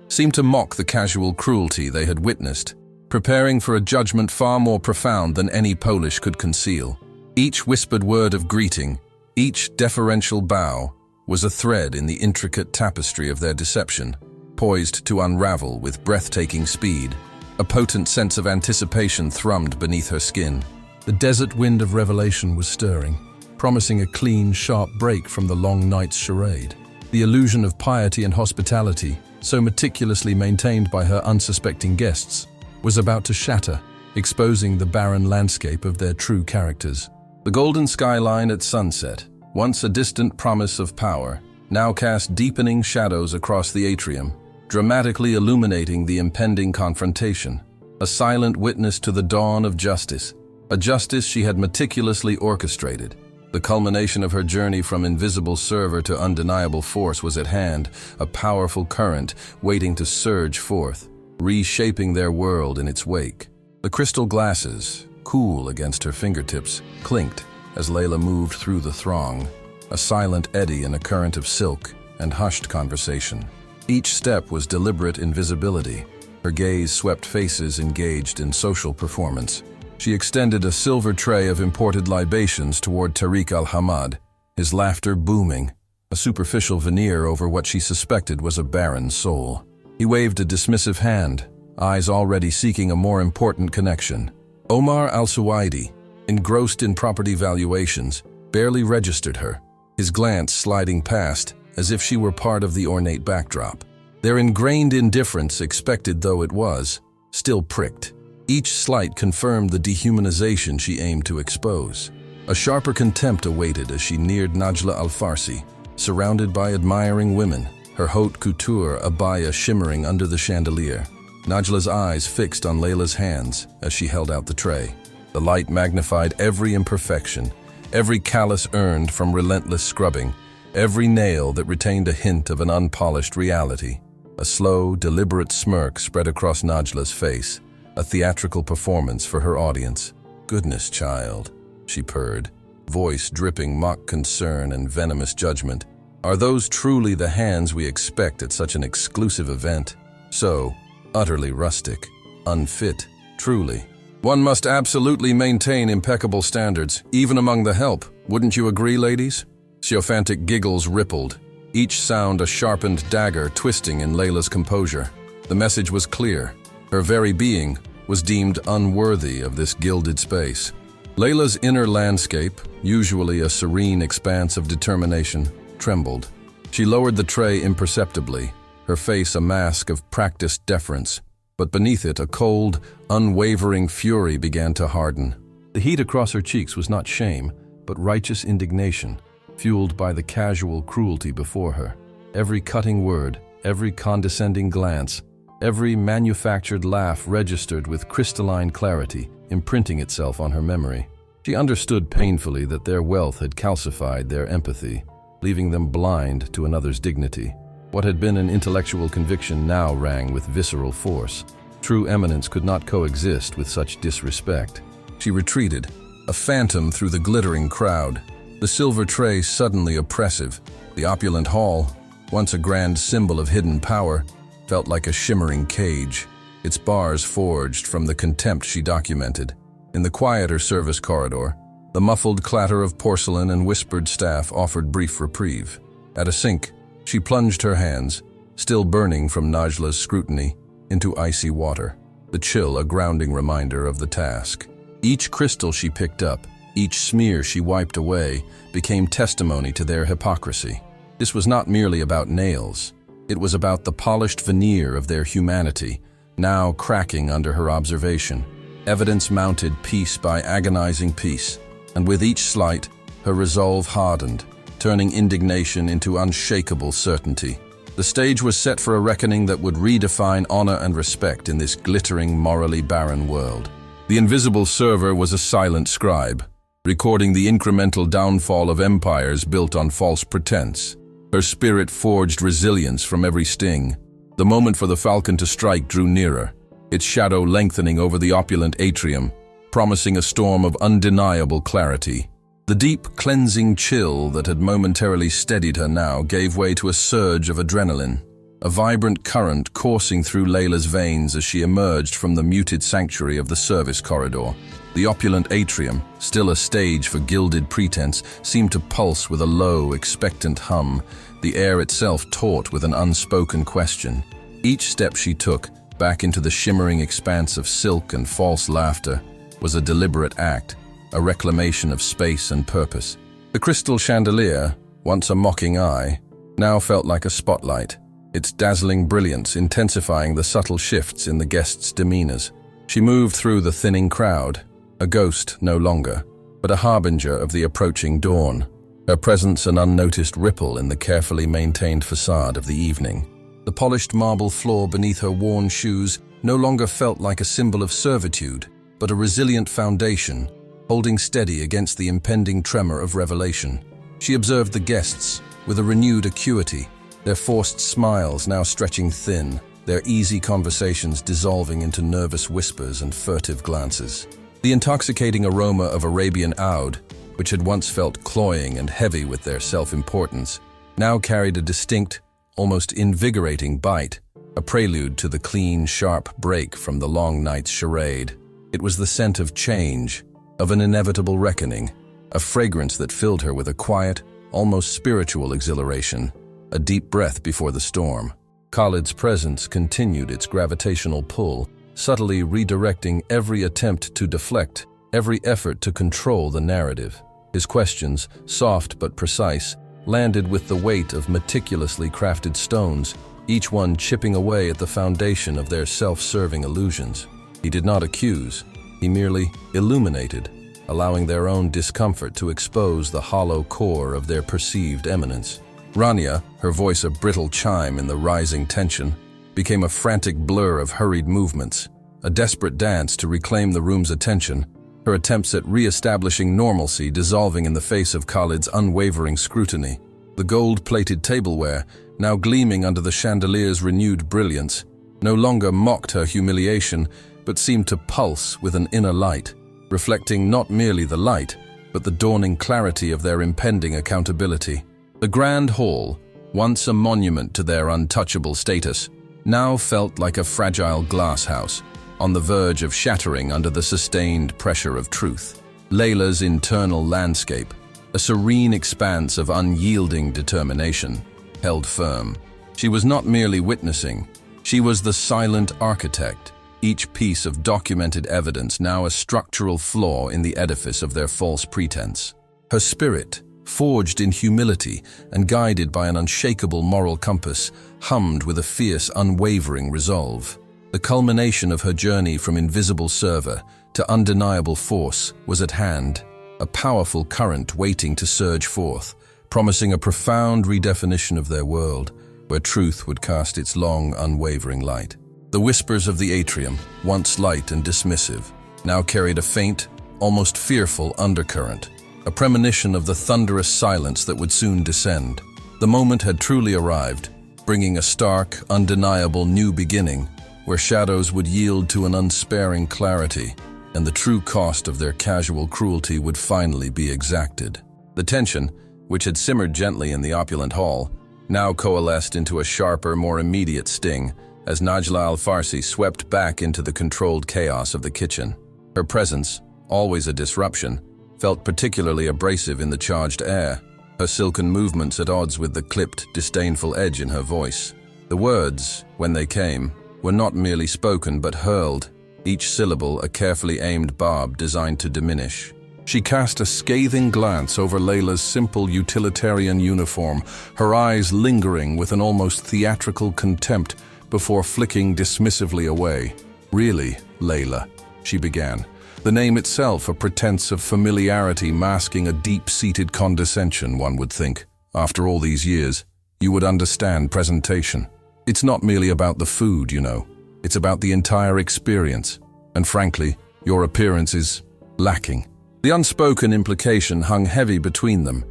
seemed to mock the casual cruelty they had witnessed, preparing for a judgment far more profound than any Polish could conceal. Each whispered word of greeting, each deferential bow, was a thread in the intricate tapestry of their deception, poised to unravel with breathtaking speed. A potent sense of anticipation thrummed beneath her skin. The desert wind of revelation was stirring, promising a clean, sharp break from the long night's charade. The illusion of piety and hospitality, so meticulously maintained by her unsuspecting guests, was about to shatter, exposing the barren landscape of their true characters. The golden skyline at sunset, once a distant promise of power, now cast deepening shadows across the atrium, dramatically illuminating the impending confrontation. A silent witness to the dawn of justice, a justice she had meticulously orchestrated. The culmination of her journey from invisible server to undeniable force was at hand, a powerful current waiting to surge forth, reshaping their world in its wake. The crystal glasses, cool against her fingertips, clinked as Layla moved through the throng, a silent eddy in a current of silk and hushed conversation. Each step was deliberate invisibility. Her gaze swept faces engaged in social performance. She extended a silver tray of imported libations toward Tariq al-Hamad, his laughter booming, a superficial veneer over what she suspected was a barren soul. He waved a dismissive hand, eyes already seeking a more important connection. Omar al-Suwaidi, engrossed in property valuations, barely registered her, his glance sliding past as if she were part of the ornate backdrop. Their ingrained indifference, expected though it was, still pricked. Each slight confirmed the dehumanization she aimed to expose. A sharper contempt awaited as she neared Najla al-Farsi, surrounded by admiring women, her haute couture abaya shimmering under the chandelier. Najla's eyes fixed on Layla's hands as she held out the tray. The light magnified every imperfection, every callus earned from relentless scrubbing, every nail that retained a hint of an unpolished reality. A slow, deliberate smirk spread across Najla's face, a theatrical performance for her audience. "Goodness, child," she purred, voice dripping mock concern and venomous judgment. "Are those truly the hands we expect at such an exclusive event? So utterly rustic, unfit, truly. One must absolutely maintain impeccable standards, even among the help. Wouldn't you agree, ladies?" Sycophantic giggles rippled, each sound a sharpened dagger twisting in Layla's composure. The message was clear. Her very being was deemed unworthy of this gilded space. Layla's inner landscape, usually a serene expanse of determination, trembled. She lowered the tray imperceptibly, her face a mask of practiced deference, but beneath it a cold, unwavering fury began to harden. The heat across her cheeks was not shame, but righteous indignation, fueled by the casual cruelty before her. Every cutting word, every condescending glance, every manufactured laugh registered with crystalline clarity, imprinting itself on her memory. She understood painfully that their wealth had calcified their empathy, leaving them blind to another's dignity. What had been an intellectual conviction now rang with visceral force. True eminence could not coexist with such disrespect. She retreated, a phantom through the glittering crowd, the silver tray suddenly oppressive. The opulent hall, once a grand symbol of hidden power, felt like a shimmering cage, its bars forged from the contempt she documented. In the quieter service corridor, the muffled clatter of porcelain and whispered staff offered brief reprieve. At a sink, she plunged her hands, still burning from Najla's scrutiny, into icy water, the chill a grounding reminder of the task. Each crystal she picked up, each smear she wiped away, became testimony to their hypocrisy. This was not merely about nails. It was about the polished veneer of their humanity, now cracking under her observation. Evidence mounted piece by agonizing piece, and with each slight, her resolve hardened, turning indignation into unshakable certainty. The stage was set for a reckoning that would redefine honor and respect in this glittering, morally barren world. The invisible server was a silent scribe, recording the incremental downfall of empires built on false pretense. Her spirit forged resilience from every sting. The moment for the falcon to strike drew nearer, its shadow lengthening over the opulent atrium, promising a storm of undeniable clarity. The deep, cleansing chill that had momentarily steadied her now gave way to a surge of adrenaline, a vibrant current coursing through Layla's veins as she emerged from the muted sanctuary of the service corridor. The opulent atrium, still a stage for gilded pretense, seemed to pulse with a low, expectant hum, the air itself taut with an unspoken question. Each step she took, back into the shimmering expanse of silk and false laughter, was a deliberate act, a reclamation of space and purpose. The crystal chandelier, once a mocking eye, now felt like a spotlight, its dazzling brilliance intensifying the subtle shifts in the guests' demeanors. She moved through the thinning crowd, a ghost no longer, but a harbinger of the approaching dawn, her presence an unnoticed ripple in the carefully maintained facade of the evening. The polished marble floor beneath her worn shoes no longer felt like a symbol of servitude, but a resilient foundation, holding steady against the impending tremor of revelation. She observed the guests with a renewed acuity, their forced smiles now stretching thin, their easy conversations dissolving into nervous whispers and furtive glances. The intoxicating aroma of Arabian oud, which had once felt cloying and heavy with their self-importance, now carried a distinct, almost invigorating bite, a prelude to the clean, sharp break from the long night's charade. It was the scent of change, of an inevitable reckoning, a fragrance that filled her with a quiet, almost spiritual exhilaration, a deep breath before the storm. Khalid's presence continued its gravitational pull, subtly redirecting every attempt to deflect, every effort to control the narrative. His questions, soft but precise, landed with the weight of meticulously crafted stones, each one chipping away at the foundation of their self-serving illusions. He did not accuse, he merely illuminated, allowing their own discomfort to expose the hollow core of their perceived eminence. Rania, her voice a brittle chime in the rising tension, became a frantic blur of hurried movements, a desperate dance to reclaim the room's attention, her attempts at re-establishing normalcy dissolving in the face of Khalid's unwavering scrutiny. The gold-plated tableware, now gleaming under the chandelier's renewed brilliance, no longer mocked her humiliation, but seemed to pulse with an inner light, reflecting not merely the light, but the dawning clarity of their impending accountability. The grand hall, once a monument to their untouchable status, now felt like a fragile glass house, on the verge of shattering under the sustained pressure of truth. Layla's internal landscape, a serene expanse of unyielding determination, held firm. She was not merely witnessing, she was the silent architect, each piece of documented evidence now a structural flaw in the edifice of their false pretense. Her spirit, forged in humility and guided by an unshakable moral compass, hummed with a fierce, unwavering resolve. The culmination of her journey from invisible server to undeniable force was at hand, a powerful current waiting to surge forth, promising a profound redefinition of their world, where truth would cast its long, unwavering light. The whispers of the atrium, once light and dismissive, now carried a faint, almost fearful undercurrent, a premonition of the thunderous silence that would soon descend. The moment had truly arrived, bringing a stark, undeniable new beginning, where shadows would yield to an unsparing clarity, and the true cost of their casual cruelty would finally be exacted. The tension, which had simmered gently in the opulent hall, now coalesced into a sharper, more immediate sting, as Najla Al-Farsi swept back into the controlled chaos of the kitchen. Her presence, always a disruption, felt particularly abrasive in the charged air, her silken movements at odds with the clipped, disdainful edge in her voice. The words, when they came, were not merely spoken but hurled, each syllable a carefully aimed barb designed to diminish. She cast a scathing glance over Layla's simple utilitarian uniform, her eyes lingering with an almost theatrical contempt before flicking dismissively away. "Really, Layla," she began, the name itself a pretense of familiarity masking a deep-seated condescension, one would think. After all these years, you would understand presentation. It's not merely about the food, you know. It's about the entire experience. And frankly, your appearance is lacking. The unspoken implication hung heavy between them.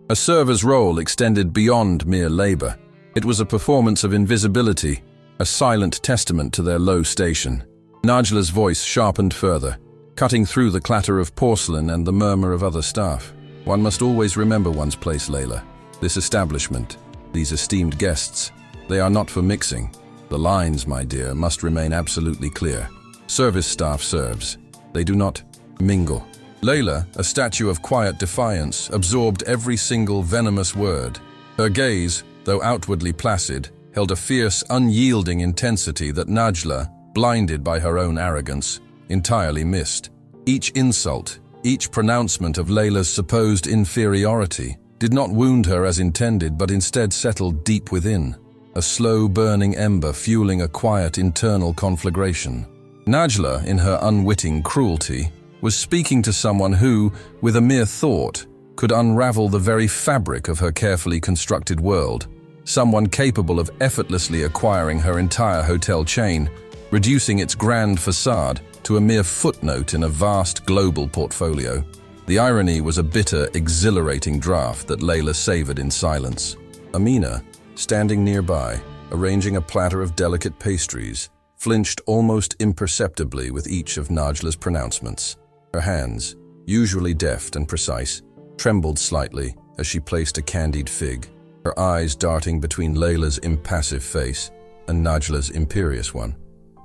A server's role extended beyond mere labor. It was a performance of invisibility, a silent testament to their low station. Najla's voice sharpened further, cutting through the clatter of porcelain and the murmur of other staff. One must always remember one's place, Layla. This establishment, these esteemed guests, they are not for mixing. The lines, my dear, must remain absolutely clear. Service staff serves. They do not mingle. Layla, a statue of quiet defiance, absorbed every single venomous word. Her gaze, though outwardly placid, held a fierce, unyielding intensity that Najla, blinded by her own arrogance, entirely missed. Each insult, each pronouncement of Layla's supposed inferiority, did not wound her as intended, but instead settled deep within, a slow-burning ember fueling a quiet internal conflagration. Najla, in her unwitting cruelty, was speaking to someone who, with a mere thought, could unravel the very fabric of her carefully constructed world. Someone capable of effortlessly acquiring her entire hotel chain, reducing its grand facade to a mere footnote in a vast global portfolio. The irony was a bitter, exhilarating draught that Layla savored in silence. Amina, standing nearby, arranging a platter of delicate pastries, flinched almost imperceptibly with each of Najla's pronouncements. Her hands, usually deft and precise, trembled slightly as she placed a candied fig, her eyes darting between Layla's impassive face and Najla's imperious one.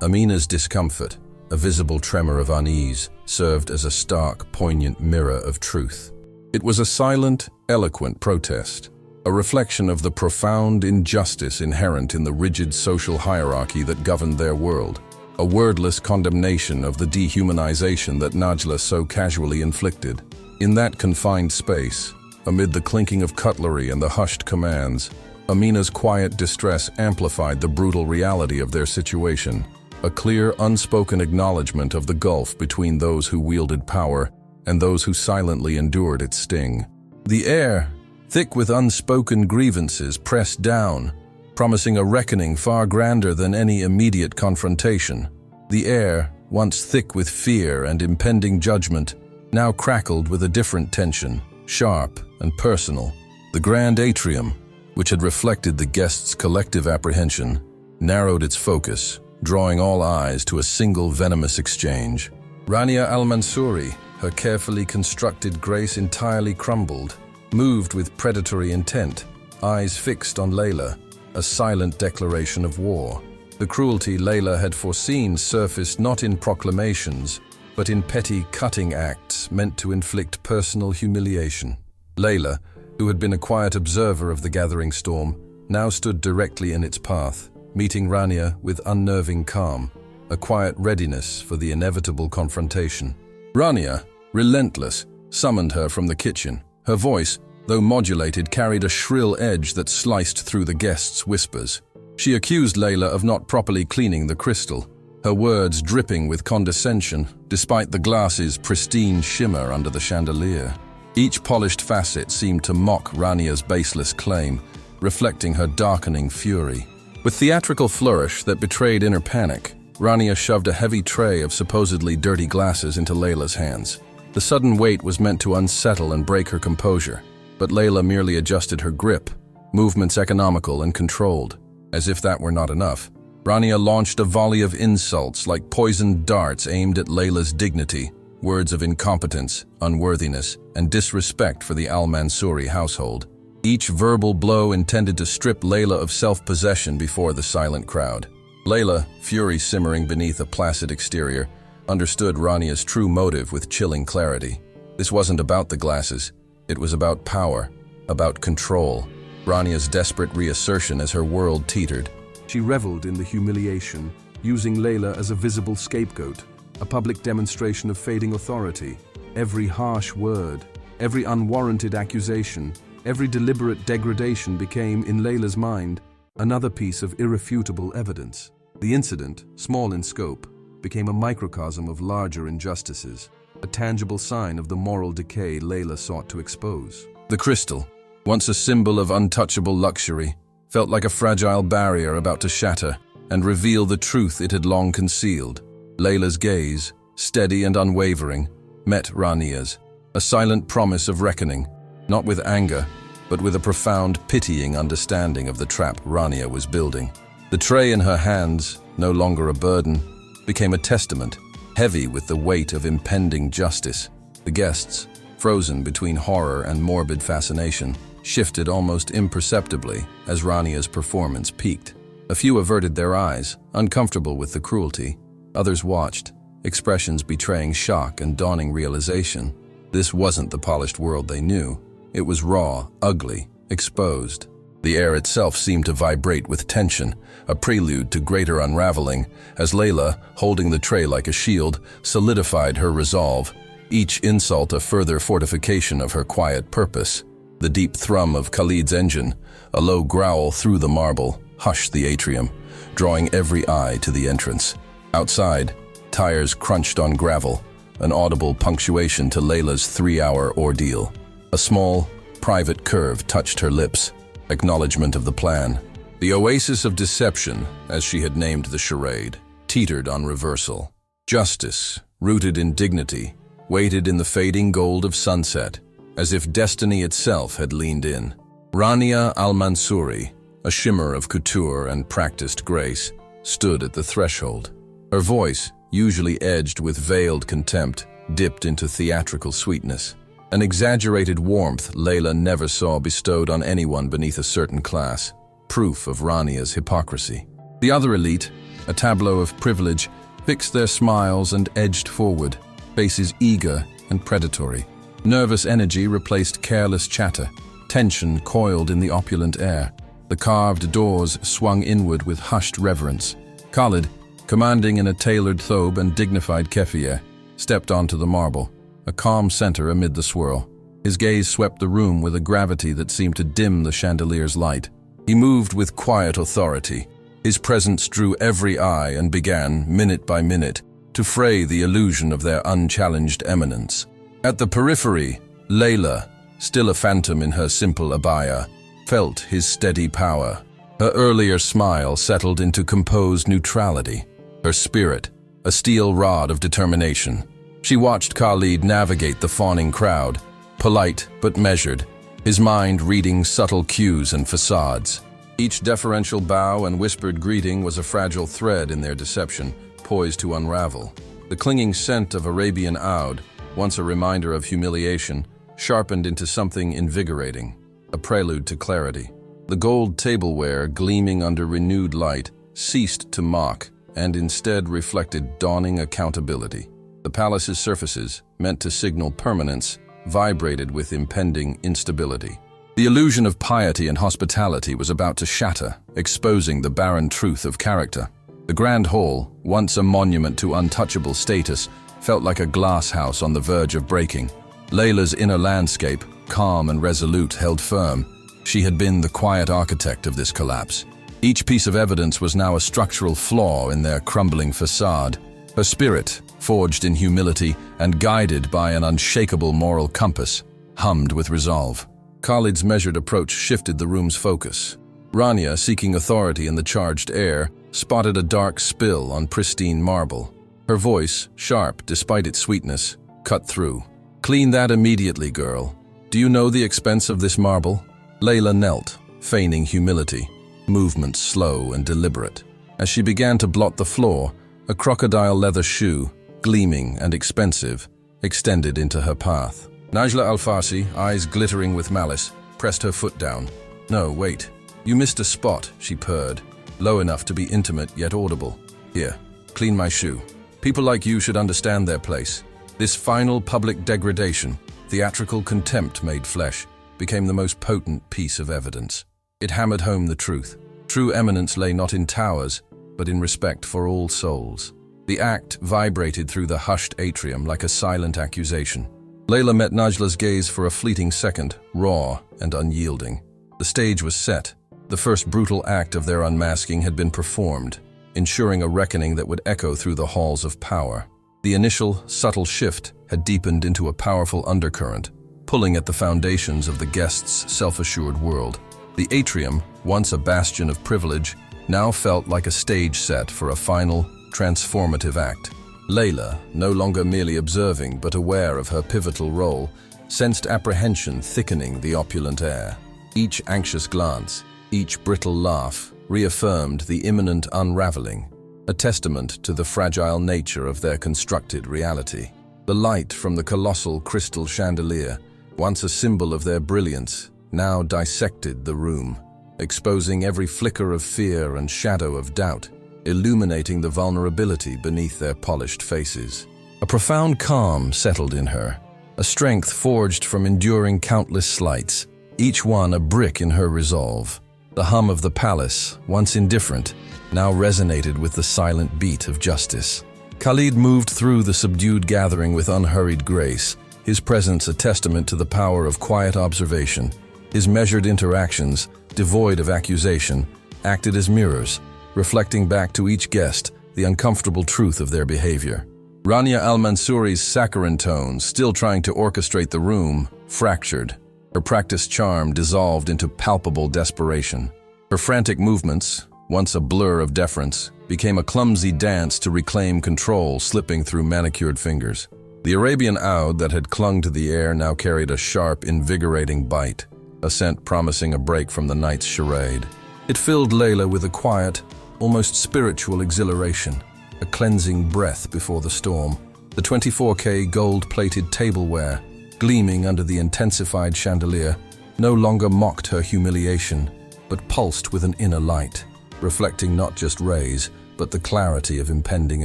Amina's discomfort, a visible tremor of unease, served as a stark, poignant mirror of truth. It was a silent, eloquent protest, a reflection of the profound injustice inherent in the rigid social hierarchy that governed their world, a wordless condemnation of the dehumanization that Najla so casually inflicted. In that confined space, amid the clinking of cutlery and the hushed commands, Amina's quiet distress amplified the brutal reality of their situation, a clear, unspoken acknowledgement of the gulf between those who wielded power and those who silently endured its sting. The air, thick with unspoken grievances, pressed down, promising a reckoning far grander than any immediate confrontation. The air, once thick with fear and impending judgment, now crackled with a different tension, sharp and personal. The grand atrium, which had reflected the guests' collective apprehension, narrowed its focus, drawing all eyes to a single venomous exchange. Rania Al-Mansouri, her carefully constructed grace entirely crumbled, moved with predatory intent, eyes fixed on Layla, a silent declaration of war. The cruelty Layla had foreseen surfaced not in proclamations, but in petty cutting acts meant to inflict personal humiliation. Layla, who had been a quiet observer of the gathering storm, now stood directly in its path, meeting Rania with unnerving calm, a quiet readiness for the inevitable confrontation. Rania, relentless, summoned her from the kitchen. Her voice, though modulated, carried a shrill edge that sliced through the guests' whispers. She accused Layla of not properly cleaning the crystal, her words dripping with condescension despite the glass's pristine shimmer under the chandelier. Each polished facet seemed to mock Rania's baseless claim, reflecting her darkening fury. With theatrical flourish that betrayed inner panic, Rania shoved a heavy tray of supposedly dirty glasses into Layla's hands. The sudden weight was meant to unsettle and break her composure, but Layla merely adjusted her grip, movements economical and controlled. As if that were not enough, Rania launched a volley of insults like poisoned darts aimed at Layla's dignity, words of incompetence, unworthiness, and disrespect for the Al-Mansouri household. Each verbal blow intended to strip Layla of self-possession before the silent crowd. Layla, fury simmering beneath a placid exterior, understood Rania's true motive with chilling clarity. This wasn't about the glasses. It was about power, about control. Rania's desperate reassertion as her world teetered. She reveled in the humiliation, using Layla as a visible scapegoat, a public demonstration of fading authority. Every harsh word, every unwarranted accusation, every deliberate degradation became, in Layla's mind, another piece of irrefutable evidence. The incident, small in scope, became a microcosm of larger injustices, a tangible sign of the moral decay Layla sought to expose. The crystal, once a symbol of untouchable luxury, felt like a fragile barrier about to shatter and reveal the truth it had long concealed. Layla's gaze, steady and unwavering, met Rania's, a silent promise of reckoning, not with anger, but with a profound, pitying understanding of the trap Rania was building. The tray in her hands, no longer a burden, became a testament, heavy with the weight of impending justice. The guests, frozen between horror and morbid fascination, shifted almost imperceptibly as Rania's performance peaked. A few averted their eyes, uncomfortable with the cruelty. Others watched, expressions betraying shock and dawning realization. This wasn't the polished world they knew. It was raw, ugly, exposed. The air itself seemed to vibrate with tension, a prelude to greater unraveling, as Layla, holding the tray like a shield, solidified her resolve, each insult a further fortification of her quiet purpose. The deep thrum of Khalid's engine, a low growl through the marble, hushed the atrium, drawing every eye to the entrance. Outside, tires crunched on gravel, an audible punctuation to Layla's 3-hour ordeal. A small, private curve touched her lips, acknowledgement of the plan. The oasis of deception, as she had named the charade, teetered on reversal. Justice, rooted in dignity, waited in the fading gold of sunset, as if destiny itself had leaned in. Rania al-Mansouri, a shimmer of couture and practiced grace, stood at the threshold. Her voice, usually edged with veiled contempt, dipped into theatrical sweetness. An exaggerated warmth Layla never saw bestowed on anyone beneath a certain class, proof of Rania's hypocrisy. The other elite, a tableau of privilege, fixed their smiles and edged forward, faces eager and predatory. Nervous energy replaced careless chatter, tension coiled in the opulent air. The carved doors swung inward with hushed reverence. Khalid, commanding in a tailored thobe and dignified keffiyeh, stepped onto the marble, a calm center amid the swirl. His gaze swept the room with a gravity that seemed to dim the chandelier's light. He moved with quiet authority. His presence drew every eye and began, minute by minute, to fray the illusion of their unchallenged eminence. At the periphery, Layla, still a phantom in her simple abaya, felt his steady power. Her earlier smile settled into composed neutrality. Her spirit, a steel rod of determination. She watched Khalid navigate the fawning crowd, polite but measured, his mind reading subtle cues and facades. Each deferential bow and whispered greeting was a fragile thread in their deception, poised to unravel. The clinging scent of Arabian oud, once a reminder of humiliation, sharpened into something invigorating, a prelude to clarity. The gold tableware, gleaming under renewed light, ceased to mock and instead reflected dawning accountability. The palace's surfaces, meant to signal permanence, vibrated with impending instability. The illusion of piety and hospitality was about to shatter, exposing the barren truth of character. The grand hall, once a monument to untouchable status, felt like a glass house on the verge of breaking. Layla's inner landscape, calm and resolute, held firm. She had been the quiet architect of this collapse. Each piece of evidence was now a structural flaw in their crumbling facade. Her spirit, forged in humility and guided by an unshakable moral compass, hummed with resolve. Khalid's measured approach shifted the room's focus. Rania, seeking authority in the charged air, spotted a dark spill on pristine marble. Her voice, sharp despite its sweetness, cut through. "Clean that immediately, girl. Do you know the expense of this marble?" Layla knelt, feigning humility, movements slow and deliberate. As she began to blot the floor, a crocodile leather shoe, gleaming and expensive, extended into her path. Najla Al-Farsi, eyes glittering with malice, pressed her foot down. "No, wait. You missed a spot," she purred, low enough to be intimate yet audible. "Here, clean my shoe. People like you should understand their place." This final public degradation, theatrical contempt made flesh, became the most potent piece of evidence. It hammered home the truth. True eminence lay not in towers, but in respect for all souls. The act vibrated through the hushed atrium like a silent accusation. Layla met Najla's gaze for a fleeting second, raw and unyielding. The stage was set. The first brutal act of their unmasking had been performed, ensuring a reckoning that would echo through the halls of power. The initial, subtle shift had deepened into a powerful undercurrent, pulling at the foundations of the guests' self-assured world. The atrium, once a bastion of privilege, now felt like a stage set for a final, transformative act. Layla, no longer merely observing but aware of her pivotal role, sensed apprehension thickening the opulent air. Each anxious glance, each brittle laugh, reaffirmed the imminent unraveling, a testament to the fragile nature of their constructed reality. The light from the colossal crystal chandelier, once a symbol of their brilliance, now dissected the room, exposing every flicker of fear and shadow of doubt, illuminating the vulnerability beneath their polished faces. A profound calm settled in her, a strength forged from enduring countless slights, each one a brick in her resolve. The hum of the palace, once indifferent, now resonated with the silent beat of justice. Khalid moved through the subdued gathering with unhurried grace, his presence a testament to the power of quiet observation. His measured interactions, devoid of accusation, acted as mirrors, reflecting back to each guest the uncomfortable truth of their behavior. Rania al-Mansouri's saccharine tones, still trying to orchestrate the room, fractured. Her practiced charm dissolved into palpable desperation. Her frantic movements, once a blur of deference, became a clumsy dance to reclaim control, slipping through manicured fingers. The Arabian oud that had clung to the air now carried a sharp, invigorating bite, a scent promising a break from the night's charade. It filled Layla with a quiet, almost spiritual exhilaration, a cleansing breath before the storm. The 24K gold-plated tableware, gleaming under the intensified chandelier, no longer mocked her humiliation, but pulsed with an inner light, reflecting not just rays, but the clarity of impending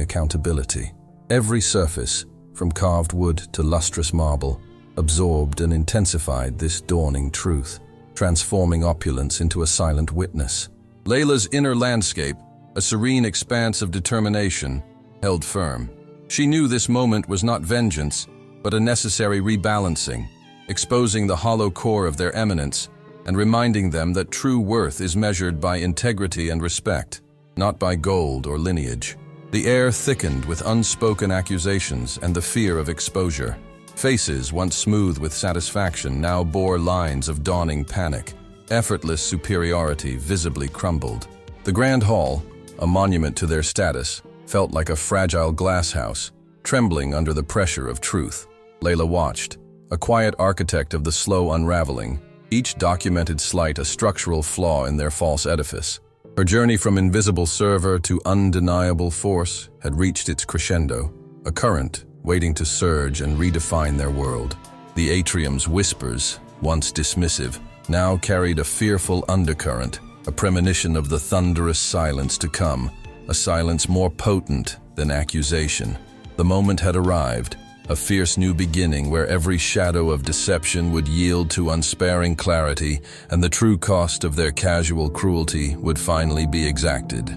accountability. Every surface, from carved wood to lustrous marble, absorbed and intensified this dawning truth, transforming opulence into a silent witness. Layla's inner landscape, a serene expanse of determination, held firm. She knew this moment was not vengeance, but a necessary rebalancing, exposing the hollow core of their eminence and reminding them that true worth is measured by integrity and respect, not by gold or lineage. The air thickened with unspoken accusations and the fear of exposure. Faces, once smooth with satisfaction, now bore lines of dawning panic. Effortless superiority visibly crumbled. The Grand Hall, a monument to their status, felt like a fragile glass house, trembling under the pressure of truth. Layla watched, a quiet architect of the slow unraveling, each documented slight a structural flaw in their false edifice. Her journey from invisible server to undeniable force had reached its crescendo, a current waiting to surge and redefine their world. The atrium's whispers, once dismissive, now carried a fearful undercurrent, a premonition of the thunderous silence to come, a silence more potent than accusation. The moment had arrived, a fierce new beginning where every shadow of deception would yield to unsparing clarity, and the true cost of their casual cruelty would finally be exacted.